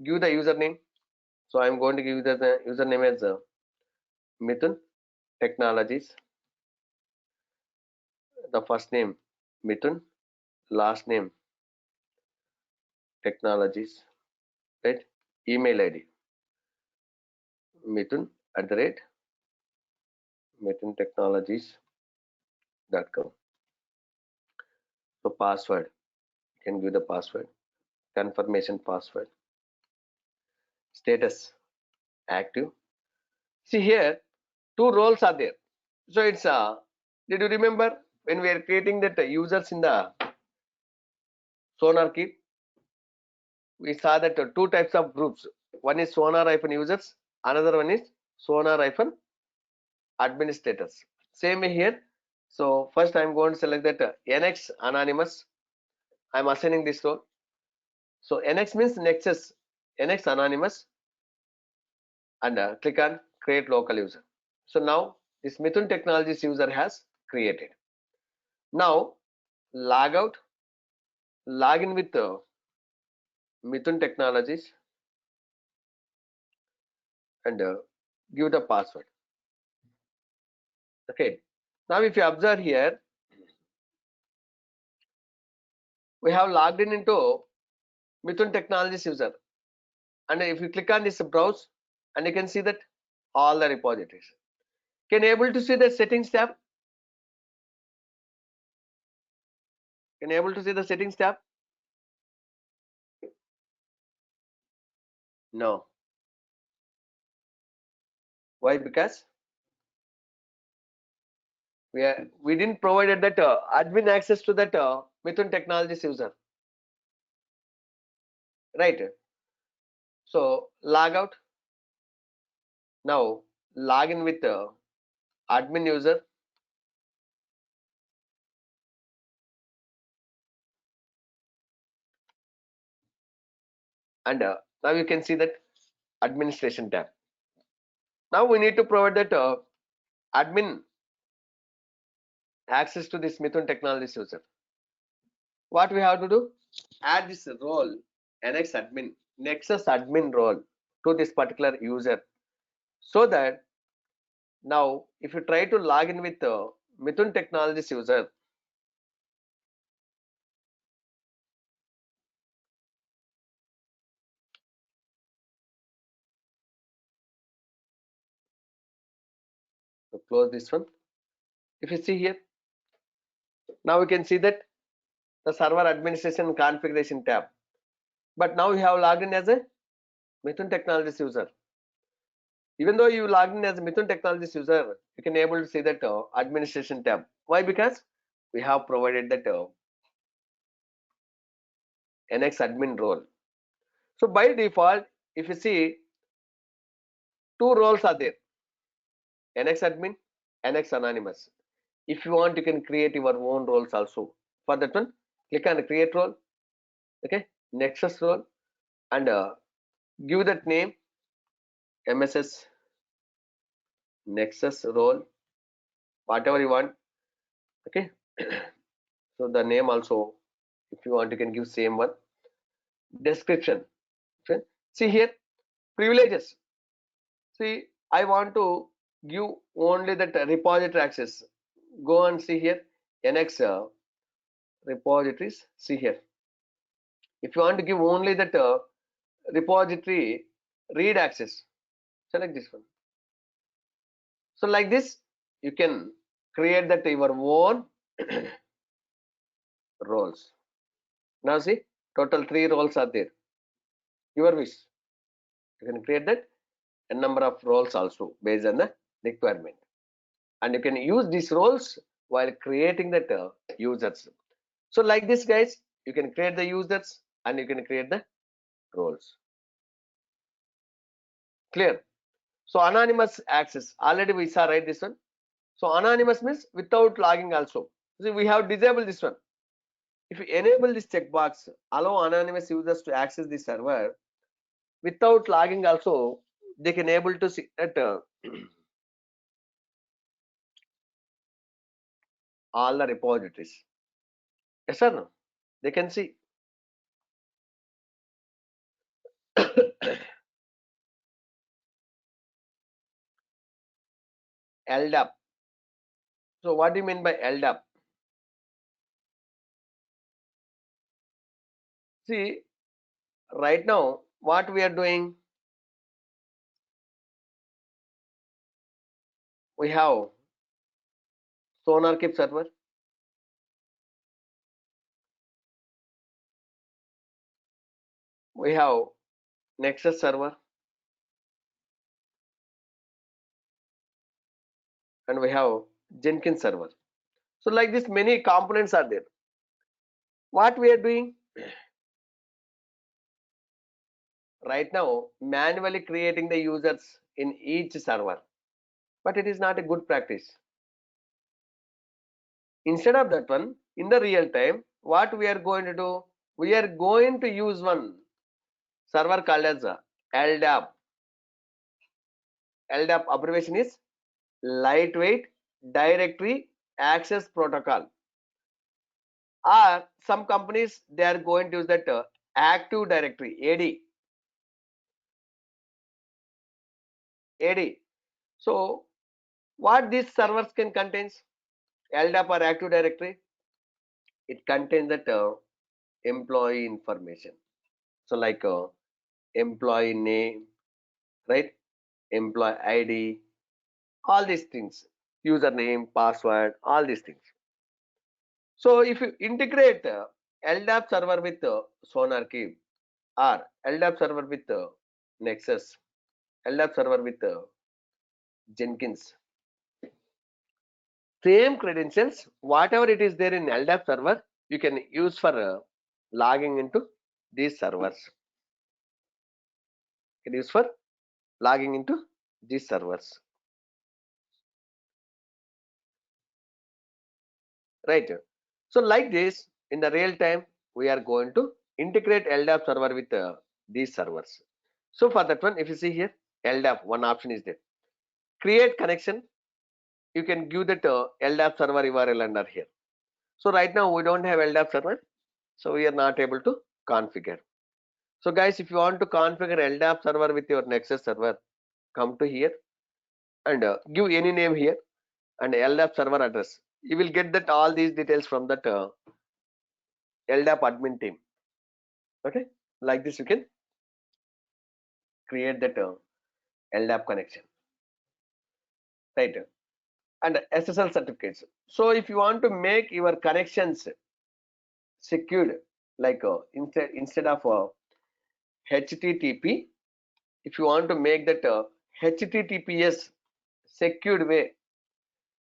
Give the username. So I'm going to give the username as Mithun Technologies. The first name Mithun, last name Technologies, right? Email ID Mithun mithuntechnologies.com. So password, you can give the password, confirmation password, status active. See here, two roles are there. So it's did you remember when we are creating that users in the sonar kit, we saw that two types of groups. One is sonar-users, another one is sonar-administrators. Same way here. So first I'm going to select that NX anonymous. I'm assigning this role. So NX means Nexus, NX anonymous, and click on create local user. So now this Mithun Technologies user has created. Now log out, log in with Mithun Technologies, and give the password. Okay. Now if you observe here, we have logged in into Mithun Technologies user, and if you click on this browse, and you can see that all the repositories. Can you able to see the settings tab? Can you able to see the settings tab? No. Why? Because we didn't provided that admin access to that Mithun Technologies user, right? So log out. Now log in with admin user, and now you can see that administration tab. Now we need to provide that admin access to this Mithun Technologies user. What we have to do? add this role nexus admin role to this particular user, so that now if you try to log in with Mithun Technologies user, so close this one. If you see here, now we can see that the server administration configuration tab, but now you have logged in as a Mithun Technologies user. Even though you logged in as a Mithun Technologies user, you can able to see that administration tab. Why? Because we have provided that NX admin role. So by default, if you see, two roles are there: NX admin, NX anonymous. If you want, you can create your own roles also. For that one, click on create role, okay, Nexus role, and give that name MSS Nexus role, whatever you want, okay. So the name also, if you want, you can give same one. Description, okay. See here, privileges. See, I want to give only that repository access. Go and see here, NX repositories. See here, if you want to give only that repository read access, select this one. So like this, you can create that your own roles. Now see, total 3 roles are there. Your wish, you can create that a number of roles also based on the requirement, and you can use these roles while creating that users. So like this, guys, you can create the users and you can create the roles. Clear? So anonymous access, already we saw, right, this one. So anonymous means without logging also. See, we have disabled this one. If you enable this checkbox, allow anonymous users to access the server without logging also, they can able to see that all the repositories. Yes or no? They can see. LDAP. So what do you mean by LDAP? See, right now what we are doing, we have SonarKeep server, we have Nexus server, and we have Jenkins server. So like this, many components are there. What we are doing right now, manually creating the users in each server, but it is not a good practice. Instead of that one, in the real time, what we are going to do, we are going to use one server called as LDAP. LDAP abbreviation is lightweight directory access protocol. Or some companies, they are going to use that active directory, AD. So what these servers can contain? LDAP or active directory, it contains that employee information. So like employee name, right, employee ID, all these things, username, password, all these things. So if you integrate LDAP server with SonarKey, or LDAP server with Nexus, LDAP server with Jenkins, same credentials, whatever it is there in LDAP server, you can use for logging into these servers. You can use for logging into these servers, right? So like this, in the real time, we are going to integrate LDAP server with these servers. So for that one, if you see here, LDAP, one option is there. Create connection. You can give that LDAP server URL under here. So right now we don't have LDAP server, so we are not able to configure. So guys, if you want to configure LDAP server with your Nexus server, come to here and give any name here and LDAP server address. You will get that all these details from that LDAP admin team. Okay, like this you can create that LDAP connection, right? And SSL certificates. So if you want to make your connections secured, like instead of HTTP, if you want to make that HTTPS secured way,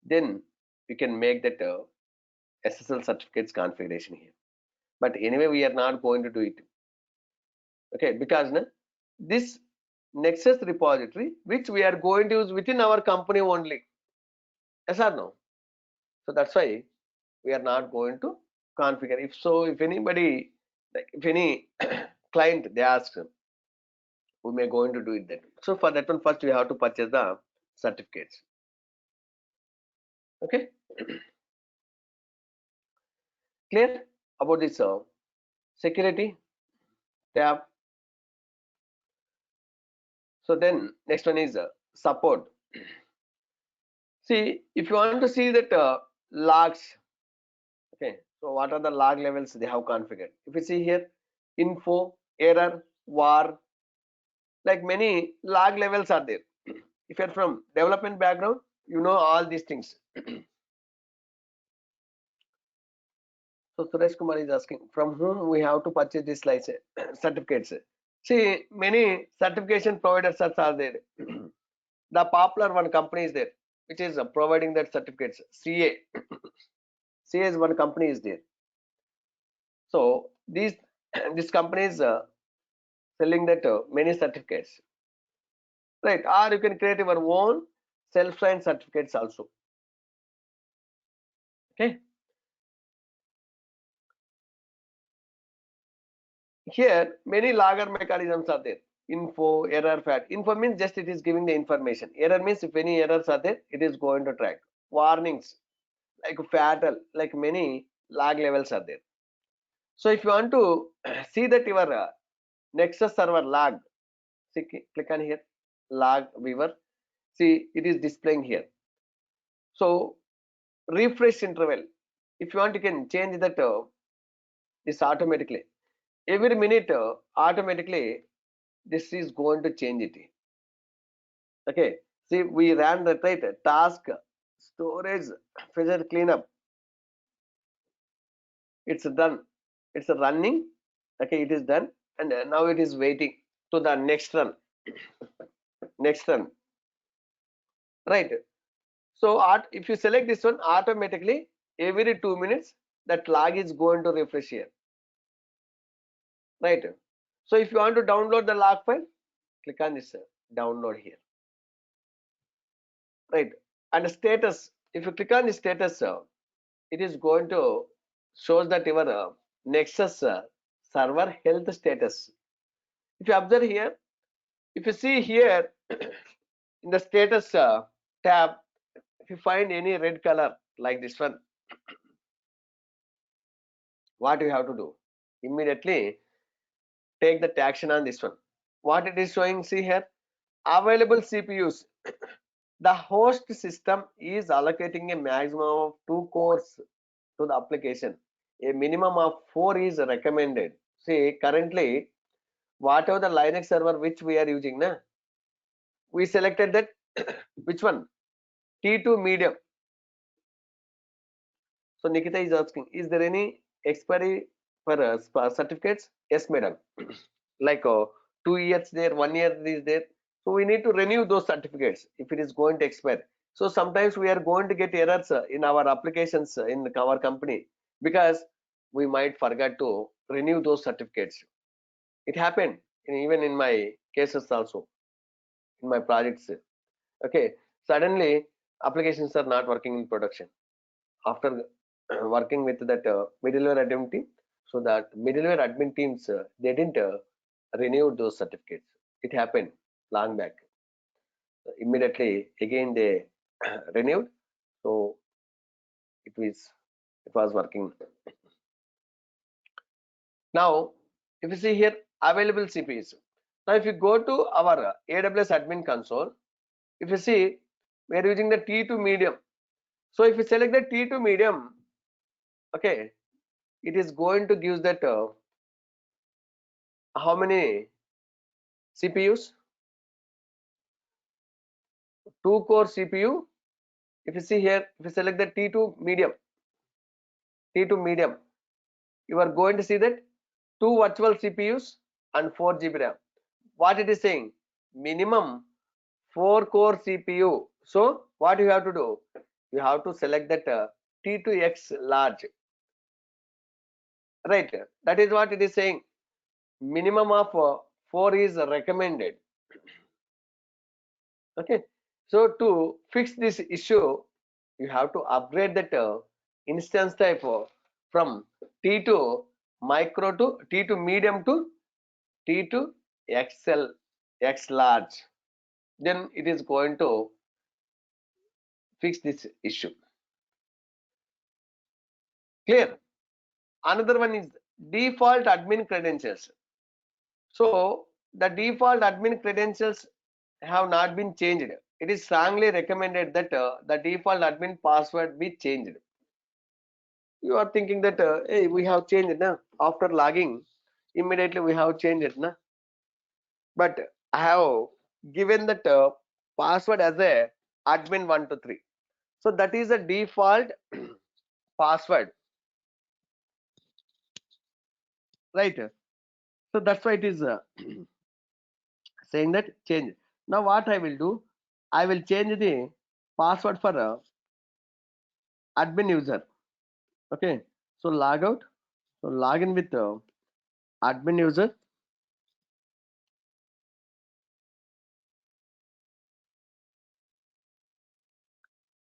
then you can make that SSL certificates configuration here. But anyway, we are not going to do it. Okay, because this Nexus repository, which we are going to use within our company only. Yes or no? So that's why we are not going to configure. If so, if anybody, like if any client they ask, we may going to do it then. So for that one, first we have to purchase the certificates. Okay, clear about this security tab. So then next one is support. See, if you want to see that logs, okay, so what are the log levels they have configured? If you see here, info, error, var, like many log levels are there. If you're from development background, you know all these things. So Suresh Kumar is asking, from whom we have to purchase this license certificates? See, many certification providers are there. The popular one company is there, which is providing that certificates. CA, CA is one company is there. So these this company is selling that many certificates, right? Or you can create your own self-signed certificates also. Okay. Here many logger mechanisms are there. Info, error, fat. Info means just it is giving the information. Error means if any errors are there, it is going to track. Warnings like fatal, like many log levels are there. So if you want to see that your Nexus server log, see, click on here, log viewer. See, it is displaying here. So refresh interval. If you want, you can change that this automatically. Every minute, automatically, this is going to change it. Okay. See, we ran that right task, storage, fetcher cleanup. It's done. It's running. Okay, it is done, and now it is waiting to the next run. Next run, right? So, if you select this one, automatically every 2 minutes that log is going to refresh here, right? So, if you want to download the log file, click on this download here, right? And status, if you click on the status, it is going to shows that your Nexus server health status. If you observe here, if you see here in the status tab, if you find any red color like this one, what you have to do? Immediately take the action on this one. What it is showing, see here, available CPUs. The host system is allocating a maximum of 2 cores to the application. A minimum of 4 is recommended. See, currently, whatever the Linux server which we are using, we selected that which one? T2 medium. So Nikita is asking, is there any expiry for certificates? Yes, madam. Like 2 years there, 1 year is there. So we need to renew those certificates if it is going to expire. So sometimes we are going to get errors in our applications in our company because we might forget to renew those certificates. It happened even in my cases also, in my projects. Okay, suddenly applications are not working in production after working with that middleware admin team. So that middleware admin teams they didn't renew those certificates. It happened long back. Immediately again they renewed. So it was working. Now if you see here available CPUs. Now if you go to our AWS admin console, if you see we are using the T2 medium. So if you select the T2 medium, okay, it is going to give that how many CPUs? 2-core CPU. If you see here, if you select the T2 medium, you are going to see that 2 virtual CPUs and 4 GB RAM. What it is saying? Minimum 4-core CPU. So what you have to do? You have to select that T2X large. Right. That is what it is saying. Minimum of 4 is recommended. Okay. So to fix this issue, you have to upgrade that instance type from T2 micro to T2 medium to T2 XL X large. Then it is going to fix this issue. Clear? Another one is default admin credentials. So the default admin credentials have not been changed. It is strongly recommended that the default admin password be changed. You are thinking that hey, we have changed it now. After logging, immediately we have changed it now. But I have given that password as a admin123. So that is a default password, right? So that's why it is saying that change. Now what I will do, I will change the password for admin user. Okay, so log out, so log in with admin user.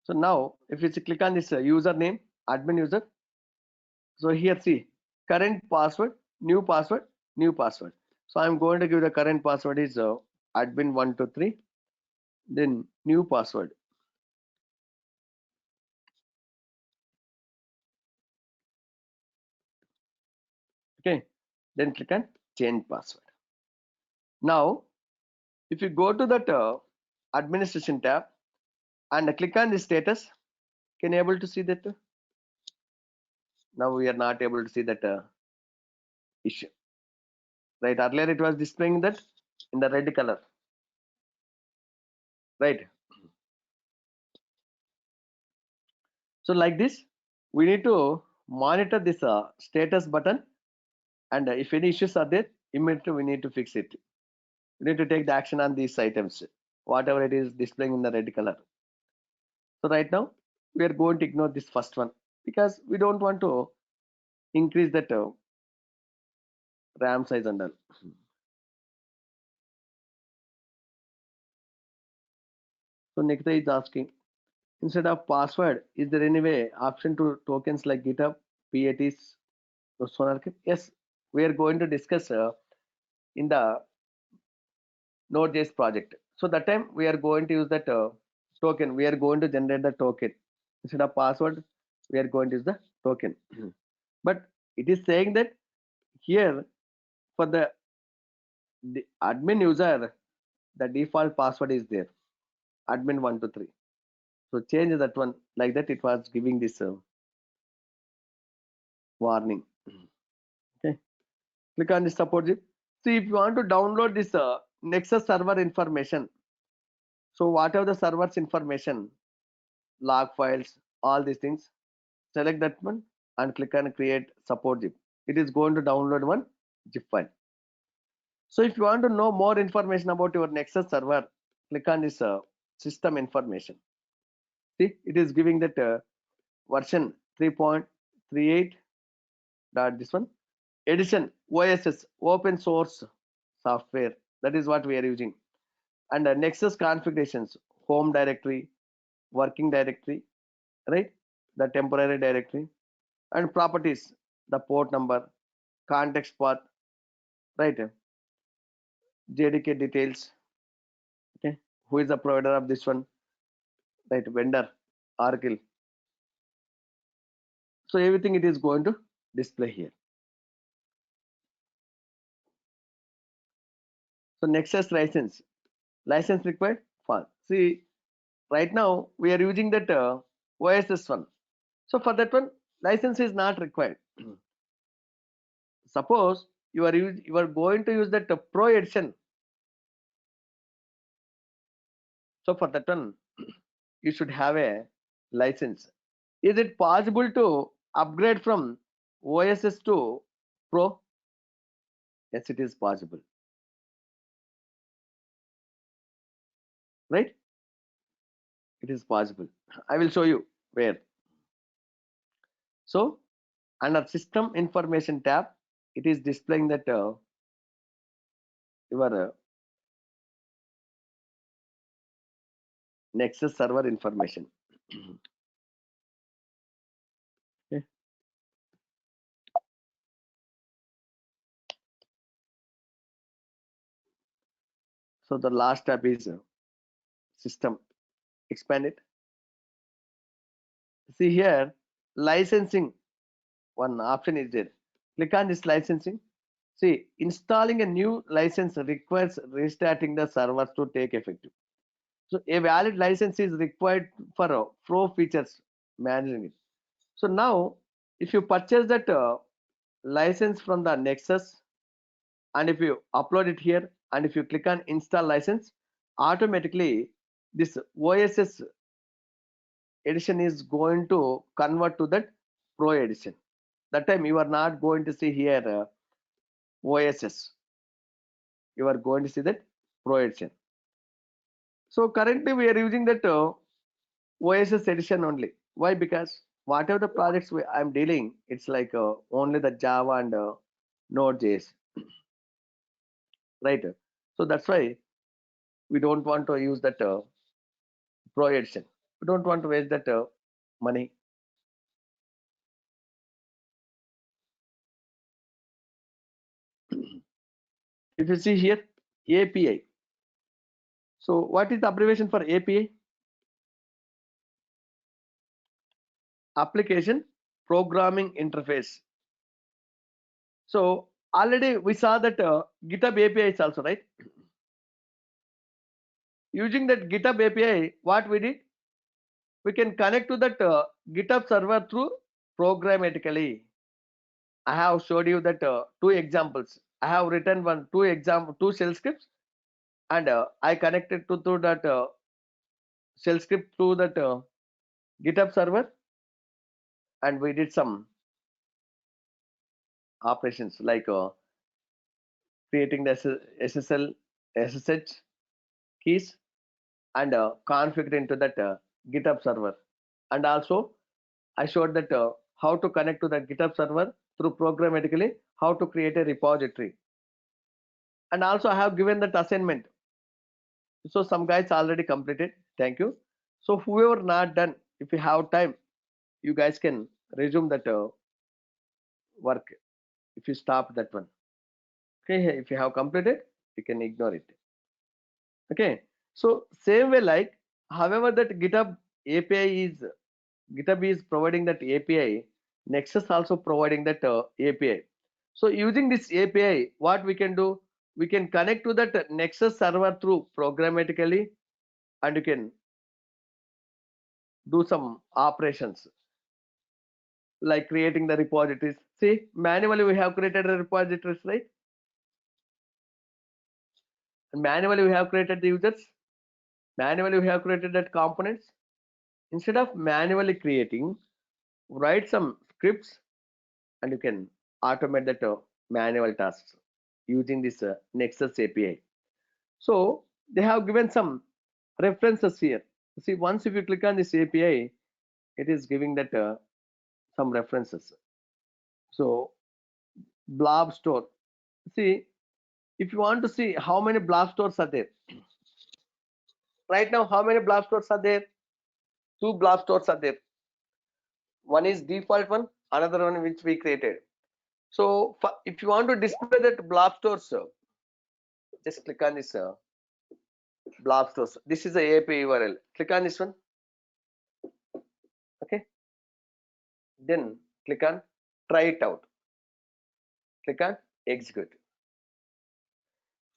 So now if you click on this username, admin user, so here see current password, new password, new password. So I'm going to give the current password is admin123, then new password. Okay, then click on change password. Now if you go to that administration tab and click on the status, can you able to see that now we are not able to see that issue, right? Earlier it was displaying that in the red color, right? So like this we need to monitor this status button, and if any issues are there, immediately we need to fix it. We need to take the action on these items, whatever it is displaying in the red color. So right now we are going to ignore this first one because we don't want to increase that RAM size and all. So Nikita is asking, instead of password, is there any way option to tokens like GitHub, PATs, or SonarCube? Yes, we are going to discuss in the Node.js project. So that time we are going to use that token. We are going to generate the token instead of password. We are going to use the token. But it is saying that here for the admin user, the default password is there, admin123. So change that one, like that it was giving this warning. Okay, click on the support zip. See, if you want to download this nexus server information, so whatever the server's information, log files, all these things, select that one and click on create support zip. It is going to download one zip file. So if you want to know more information about your nexus server, click on this system information. See, it is giving that version 3.38 dot this one edition OSS, open source software. That is what we are using. And nexus configurations, home directory, working directory, right? The temporary directory, and properties, the port number, context path, right? JDK details, okay? Who is the provider of this one, right? Vendor, Oracle. So everything it is going to display here. So nexus license required false. See, right now we are using that OSS one. So for that one, license is not required. Suppose you are going to use that pro edition. So for that one, you should have a license. Is it possible to upgrade from OSS to Pro? Yes, it is possible, right? It is possible. I will show you where. So under System Information tab, it is displaying that your Nexus server information. Okay. So the last tab is System. Expand it. See here, licensing. One option is there. Click on this licensing. See, installing a new license requires restarting the servers to take effect. So a valid license is required for Pro features managing it. So now, if you purchase that license from the Nexus, and if you upload it here, and if you click on install license, automatically this OSS edition is going to convert to that Pro edition. That time you are not going to see here OSS. You are going to see that Pro edition. So currently we are using that OSS edition only. Why? Because whatever the projects I'm dealing, it's like only the Java and Node.js, right? So that's why we don't want to use that Pro edition. We don't want to waste that money. If you see here, API. So what is the abbreviation for API? Application Programming Interface. So already we saw that GitHub API is also, right? Using that GitHub API, what we did, we can connect to that GitHub server through programmatically. I have showed you that two examples. I have written two shell scripts, and I connected to through that shell script to that GitHub server, and we did some operations like creating the SSL, SSH keys, and configured into that GitHub server. And also, I showed that how to connect to the GitHub server through programmatically, how to create a repository. And also, I have given that assignment. So some guys already completed. Thank you. So whoever not done, if you have time, you guys can resume that work. If you stop that one, okay. If you have completed, you can ignore it. Okay. So same way, like however that API is GitHub is providing that API, Nexus also providing that API. So using this API, what we can do, we can connect to that Nexus server through programmatically, and you can do some operations like creating the repositories. See, manually we have created the repositories, right? And manually we have created the users. Manually we have created that components. Instead of manually creating, write some scripts, and you can automate that manual tasks using this Nexus API. So they have given some references here. See, once if you click on this API, it is giving that some references. So blob store. See, if you want to see how many blob stores are there, right now how many blob stores are there? Two blob stores are there. One is default one, another one which we created. So if you want to display that blob stores, just click on this blob stores. This is the API URL. Click on this one. Okay. Then click on try it out. Click on execute.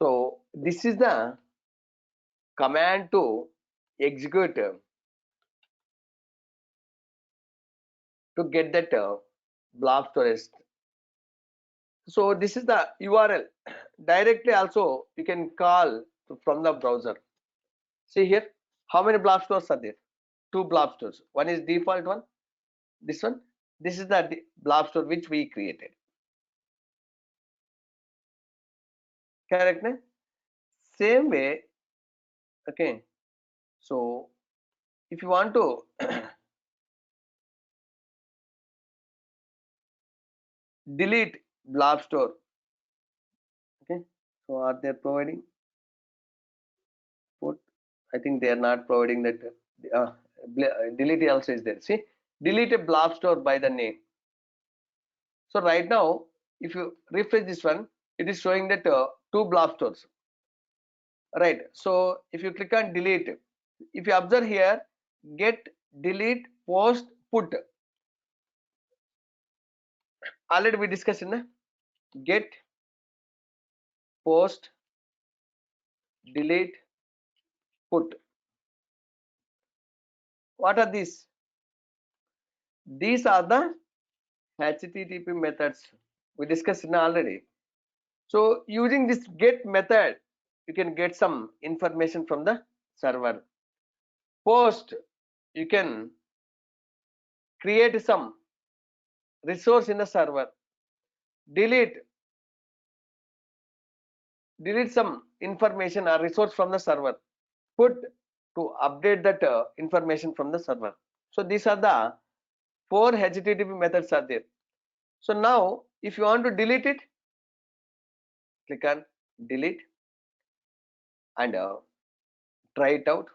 So this is the command to execute to get that blob storage. So this is the URL. Directly also you can call from the browser. See here, how many blob stores are there? Two blob stores. One is default one. This one. This is the blob store which we created. Correct? Ne? Same way. Okay. So if you want to delete blob store, okay. So are they providing? Put. I think they are not providing that. Uh, delete also is there. See, delete a blob store by the name. So right now, if you refresh this one, it is showing that two blob stores. Right. So if you click on delete, if you observe here, get, delete, post, put. Already we discussed in the get, post, delete, put. What are these? These are the HTTP methods we discussed in already. So using this get method, you can get some information from the server. Post, you can create some resource in the server. Delete, delete some information or resource from the server. Put, to update that information from the server. So these are the four HTTP methods are there. So now if you want to delete it, click on delete and try it out.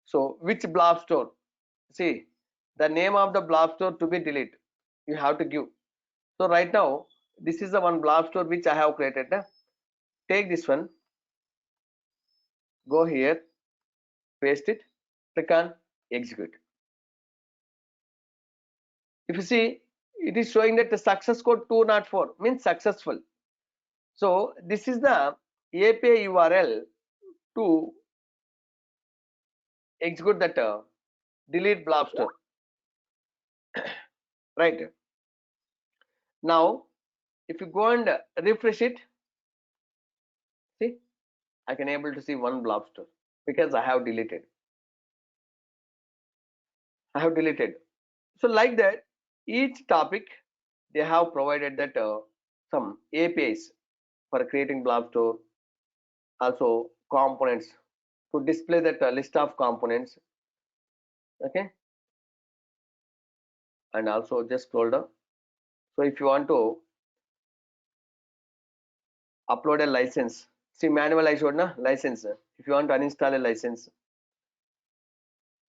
So which blob store? See, the name of the blob store to be delete, you have to give. So right now this is the one blob store which I have created. Take this one, go here, paste it, click on execute. If you see, it is showing that the success code 204 means successful. So this is the API URL to execute that delete blob store. Right. Now if you go and refresh it, see, I can able to see one blob store because I have deleted. So like that, each topic they have provided that some APIs for creating blob store, also components to display that list of components. Okay, and also just scroll down. So if you want to upload a license, see, manual I showed na license. If you want to uninstall a license,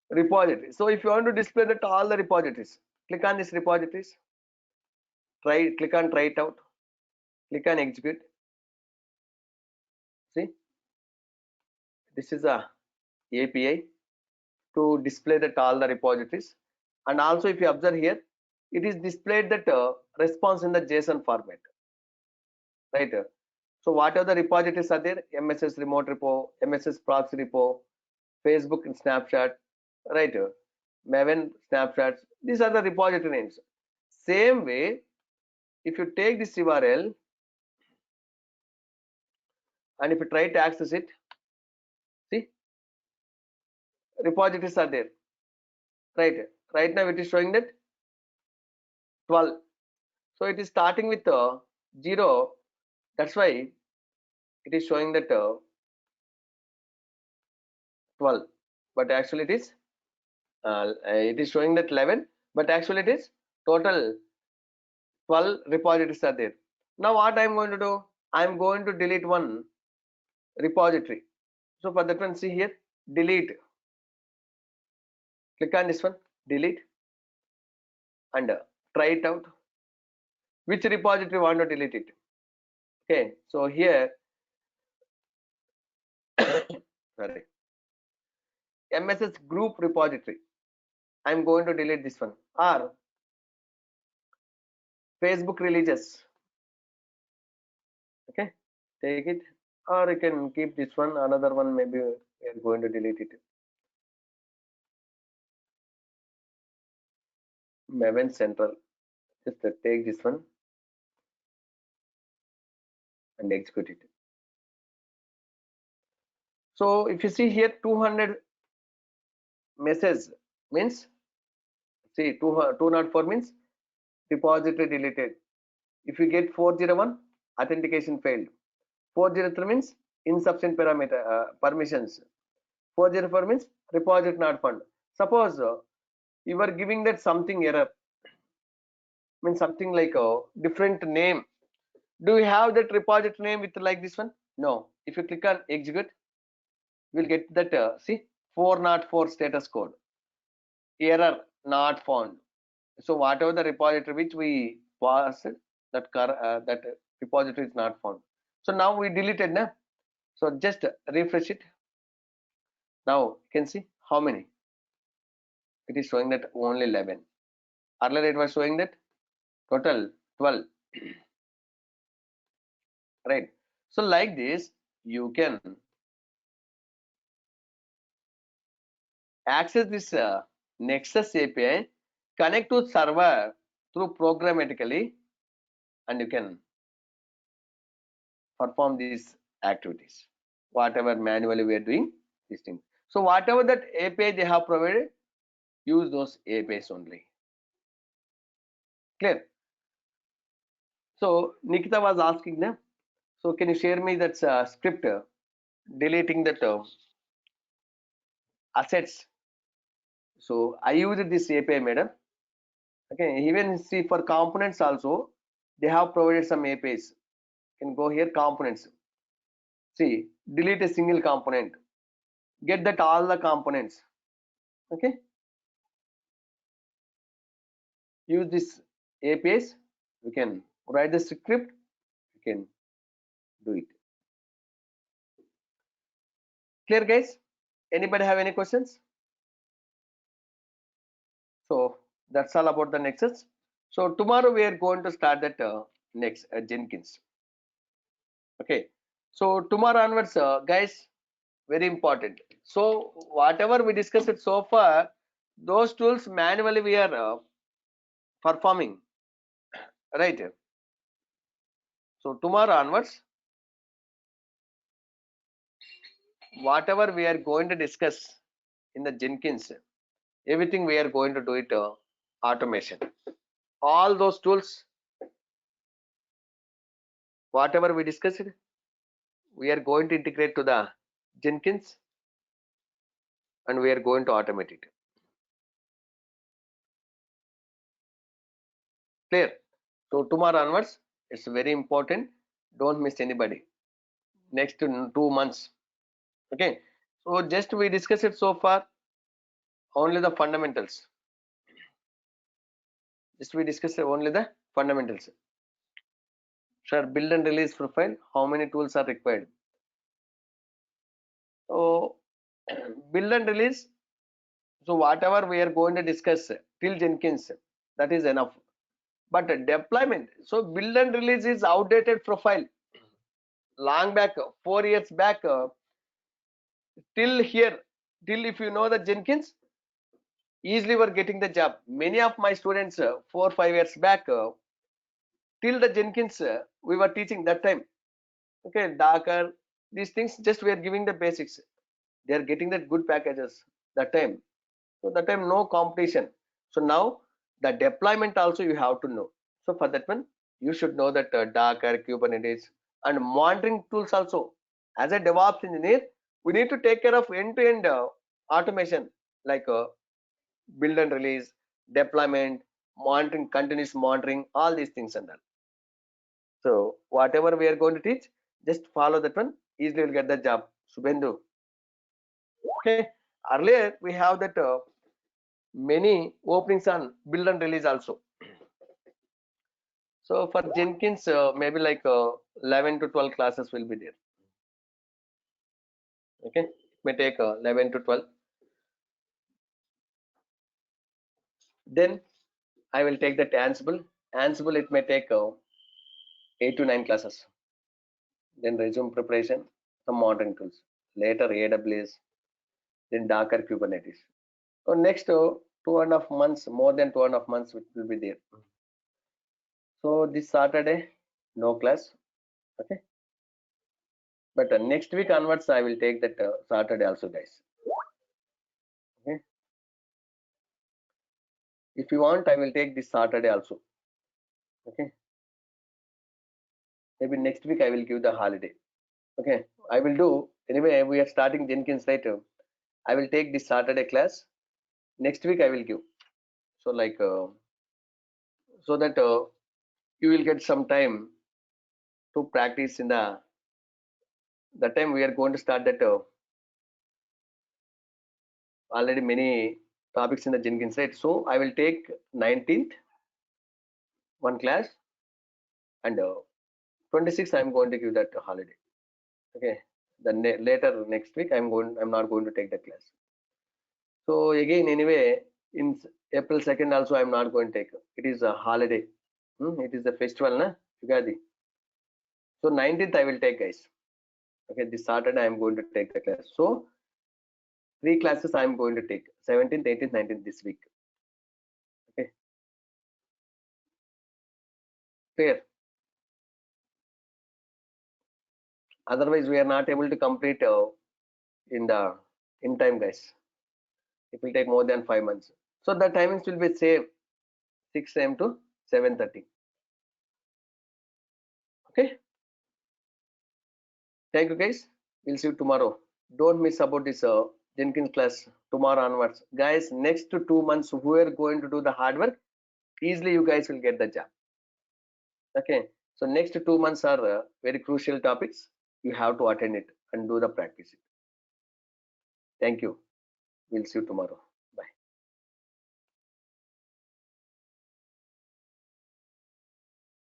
repository. So if you want to display that all the repositories, click on this repositories, click on try it out, click on execute. See, this is a API to display that all the repositories. And also if you observe here, it is displayed that response in the JSON format. Right. So what are the repositories are there? MSS remote repo, MSS proxy repo, Facebook snapshot, right? Maven snapshots. These are the repository names. Same way, if you take this URL and if you try to access it, see, repositories are there. Right. Right now it is showing that 12. So it is starting with 0. That's why it is showing that 12, but actually it is showing that 11, but actually it is total 12 repositories are there. Now what I am going to do, I am going to delete one repository. So for that one, see here, delete, click on this one, delete, and try it out. Which repository want to delete it? Okay, so here sorry, MSS group repository, I am going to delete this one, or Facebook releases. Okay, take it, or you can keep this one, another one maybe we are going to delete it. Maven Central. Just take this one and execute it. So if you see here 200 message means, see 204 means repository deleted. If you get 401, authentication failed. 403 means insufficient parameter permissions. 404 means repository not found. Suppose you are giving that something error, means something like a different name. Do you have that repository name with like this one? No. If you click on execute, you will get that see 404 status code, error not found. So whatever the repository which we passed, that repository is not found. So now we deleted now. So just refresh it. Now you can see how many. It is showing that only 11. Earlier it was showing that total 12. Right. So like this, you can access this Nexus API, connect to server through programmatically, and you can perform these activities. Whatever manually we are doing, these things. So whatever that API they have provided, use those APIs only. Clear? So Nikita was asking them. So can you share me that script deleting that assets? So I used this API, madam. Okay, even see for components also, they have provided some APIs. You can go here components. See, delete a single component. Get that all the components. Okay, use this APIs. You can write the script. You can do it. Clear, guys? Anybody have any questions? So that's all about the Nexus. So tomorrow we are going to start that next Jenkins. Okay. So tomorrow onwards, guys, very important. So whatever we discussed so far, those tools manually we are performing, right? So tomorrow onwards, whatever we are going to discuss in the Jenkins, everything we are going to do it automation. All those tools, whatever we discussed, we are going to integrate to the Jenkins and we are going to automate it. Clear? So tomorrow onwards, it's very important. Don't miss anybody. Next 2 months. Okay. So just we discussed it so far, only the fundamentals. Just we discussed only the fundamentals. Sir, build and release profile. How many tools are required? So build and release. So whatever we are going to discuss till Jenkins, that is enough. But deployment. So build and release is outdated profile. Long back, 4 years back, till here, till if you know the Jenkins, easily were getting the job. Many of my students 4 5 years back, till the Jenkins we were teaching that time. Okay, Docker, these things just we are giving the basics. They are getting that good packages that time. So that time no competition. So now the deployment also you have to know. So for that one, you should know that Docker, Kubernetes, and monitoring tools also. As a DevOps engineer, we need to take care of end-to-end automation like build and release, deployment, monitoring, continuous monitoring, all these things and all. So whatever we are going to teach, just follow that one. Easily will get the job. Subhendu. Okay. Earlier we have that many openings on build and release also. So for Jenkins, maybe like 11 to 12 classes will be there. Okay, it may take 11 to 12. Then I will take that Ansible. Ansible it may take 8 to 9 classes. Then resume preparation. some modern tools. Later AWS, then Docker Kubernetes. So next 2.5 months, more than 2.5 months, it will be there. So this Saturday, no class. Okay. But next week onwards, I will take that Saturday also, guys. Okay. If you want, I will take this Saturday also. Okay. Maybe next week I will give the holiday. Okay. I will do anyway. We are starting Jenkins later. I will take this Saturday class. Next week I will give. So like so that you will get some time to practice in the time we are going to start that already many topics in the Jenkins, right? So I will take 19th one class, and 26th I'm going to give that holiday. Okay. Then later next week I'm not going to take the class. So again, anyway, in April 2nd also I'm not going to take. It is a holiday. It is a festival, na? Yugadi. So 19th I will take, guys. Okay, this Saturday I'm going to take the class. So 3 classes I'm going to take. 17th, 18th, 19th this week. Okay, fair. Otherwise, we are not able to complete in time, guys. It will take more than 5 months. So the timings will be same, 6 a.m. to 7:30. Okay. Thank you, guys. We'll see you tomorrow. Don't miss about this Jenkins class tomorrow onwards, guys. Next 2 months, who are going to do the hard work, easily you guys will get the job. Okay. So next 2 months are very crucial topics. You have to attend it and do the practice. Thank you. We'll see you tomorrow.